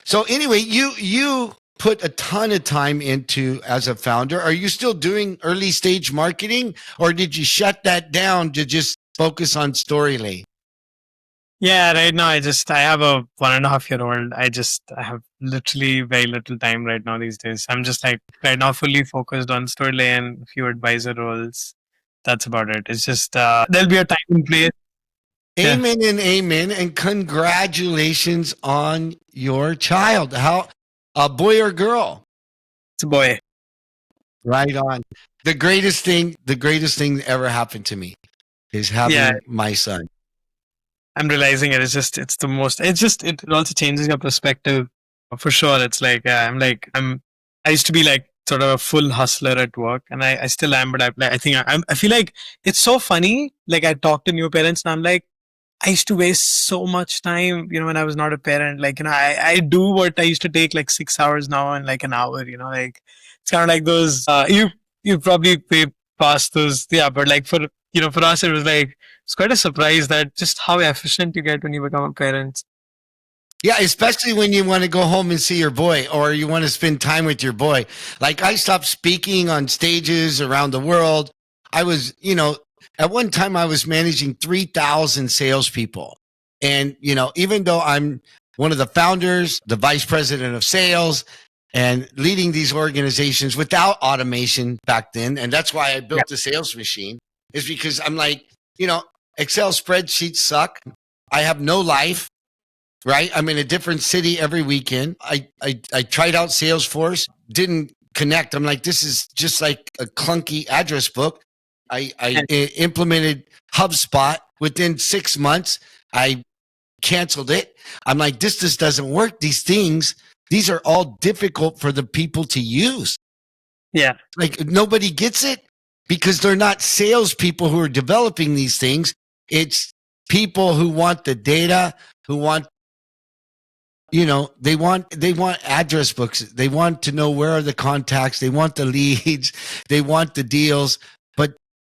So anyway, you put a ton of time into as a founder. Are you still doing early stage marketing, or did you shut that down to just focus on Storylane? Yeah, right now I have a 1.5-year-old. I have literally very little time right now these days. I'm just like right now fully focused on Storylane, a few advisor roles. That's about it. It's just there'll be a time and place. Yeah. Amen and amen, and congratulations on your child. How, a boy or girl? It's a boy. Right on. The greatest thing that ever happened to me is having my son. I'm realizing it. It also changes your perspective for sure. It's like, I used to be like sort of a full hustler at work, and I still am, but I feel like it's so funny. Like, I talk to new parents and I'm like, I used to waste so much time, when I was not a parent. Like, I do what I used to take like 6 hours now in like an hour, like it's kind of like those, you probably pay past those. Yeah. But like for us, it was like, it's quite a surprise that just how efficient you get when you become a parent. Yeah, especially when you want to go home and see your boy or you want to spend time with your boy. Like I stopped speaking on stages around the world. I was, at one time I was managing 3,000 salespeople. And, even though I'm one of the founders, the vice president of sales, and leading these organizations without automation back then, and that's why I built the sales machine, is because I'm like, Excel spreadsheets suck. I have no life. Right? I'm in a different city every weekend. I tried out Salesforce, didn't connect. I'm like, this is just like a clunky address book. I implemented HubSpot within 6 months. I canceled it. I'm like, this just doesn't work. These are all difficult for the people to use. Yeah. Like nobody gets it because they're not salespeople who are developing these things. It's people who want the data, who want they want address books. They want to know where are the contacts. They want the leads. They want the deals. But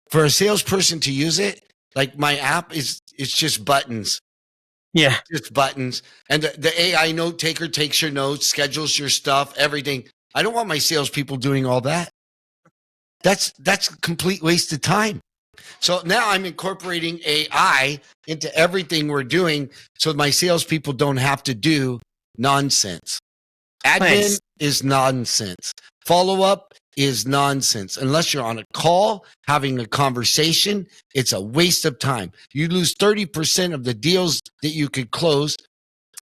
for a salesperson to use it, like my app it's just buttons. Yeah. Just buttons. And the AI note taker takes your notes, schedules your stuff, everything. I don't want my salespeople doing all that. That's a complete waste of time. So now I'm incorporating AI into everything we're doing so my salespeople don't have to do nonsense. Admin is nonsense. Follow-up is nonsense. Unless you're on a call, having a conversation, it's a waste of time. You lose 30% of the deals that you could close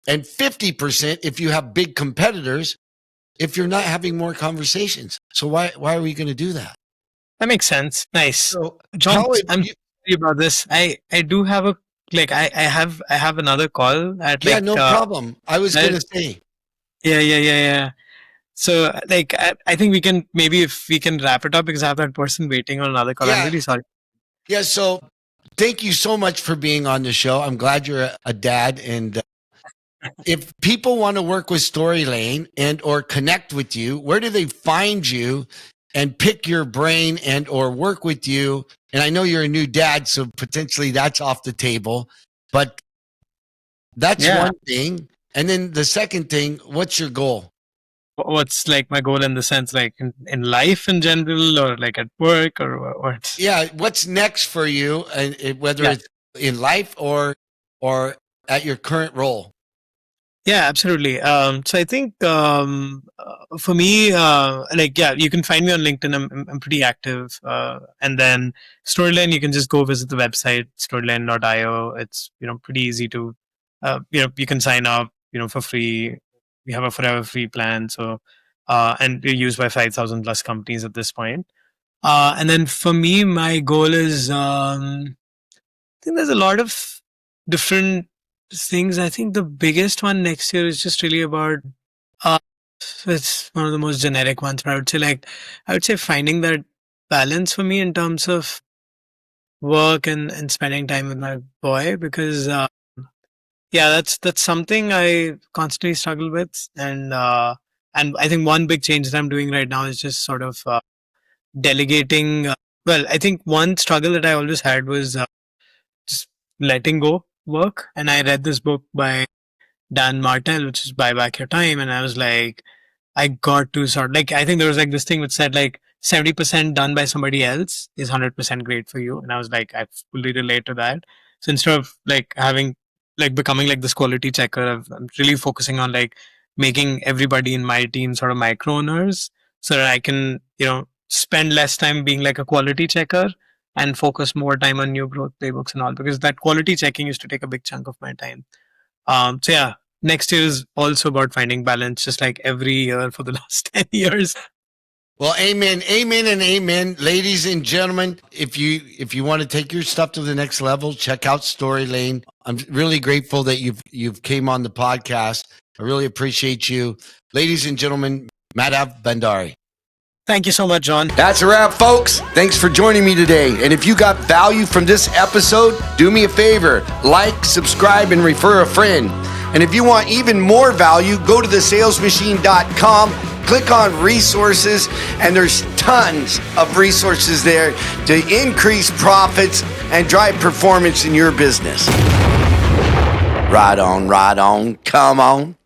and 50% if you have big competitors if you're not having more conversations. So why are we going to do that? That makes sense. Nice. So, John, I'm sorry about this. I do have I have another call at no problem. I was going to say. Yeah. So I think we can, maybe if we can wrap it up because I have that person waiting on another call. I'm really sorry. Yeah. So thank you so much for being on the show. I'm glad you're a dad. And if people want to work with Storylane and or connect with you, where do they find you and pick your brain and or work with you? And I know you're a new dad, so potentially that's off the table, but that's one thing. And then the second thing, what's your goal? What's like my goal in the sense, like in life in general, or like at work, or what? Yeah, what's next for you, and whether Yeah. it's in life or at your current role? Yeah, absolutely. So I think for me, like, yeah, you can find me on LinkedIn. I'm pretty active. And then Storyline, you can just go visit the website, storyline.io. It's, pretty easy to, you can sign up, for free. We have a forever free plan. So, and we're used by 5,000 plus companies at this point. And then for me, my goal is, I think there's a lot of different things. I think the biggest one next year is just really about, uh, it's one of the most generic ones, but I would say finding that balance for me in terms of work and spending time with my boy, because, yeah, that's something I constantly struggle with. And I think one big change that I'm doing right now is just sort of, delegating. Well, I think one struggle that I always had was, just letting go work. And I read this book by Dan Martell, which is Buyback Your Time. And I was like, I got to sort, like, I think there was like this thing which said like 70% done by somebody else is 100% great for you. And I was like, I fully relate to that. So instead of like becoming like this quality checker, I'm really focusing on like making everybody in my team sort of micro owners, so that I can, spend less time being like a quality checker and focus more time on new growth playbooks and all, because that quality checking used to take a big chunk of my time. So yeah, next year is also about finding balance, just like every year for the last 10 years. Well, amen, amen, and amen, ladies and gentlemen. If you want to take your stuff to the next level, check out Storylane. I'm really grateful that you've came on the podcast. I really appreciate you, ladies and gentlemen. Madhav Bhandari. Thank you so much, John. That's a wrap, folks. Thanks for joining me today. And if you got value from this episode, do me a favor, like, subscribe, and refer a friend. And if you want even more value, go to thesalesmachine.com, click on resources, and there's tons of resources there to increase profits and drive performance in your business. Right on, come on.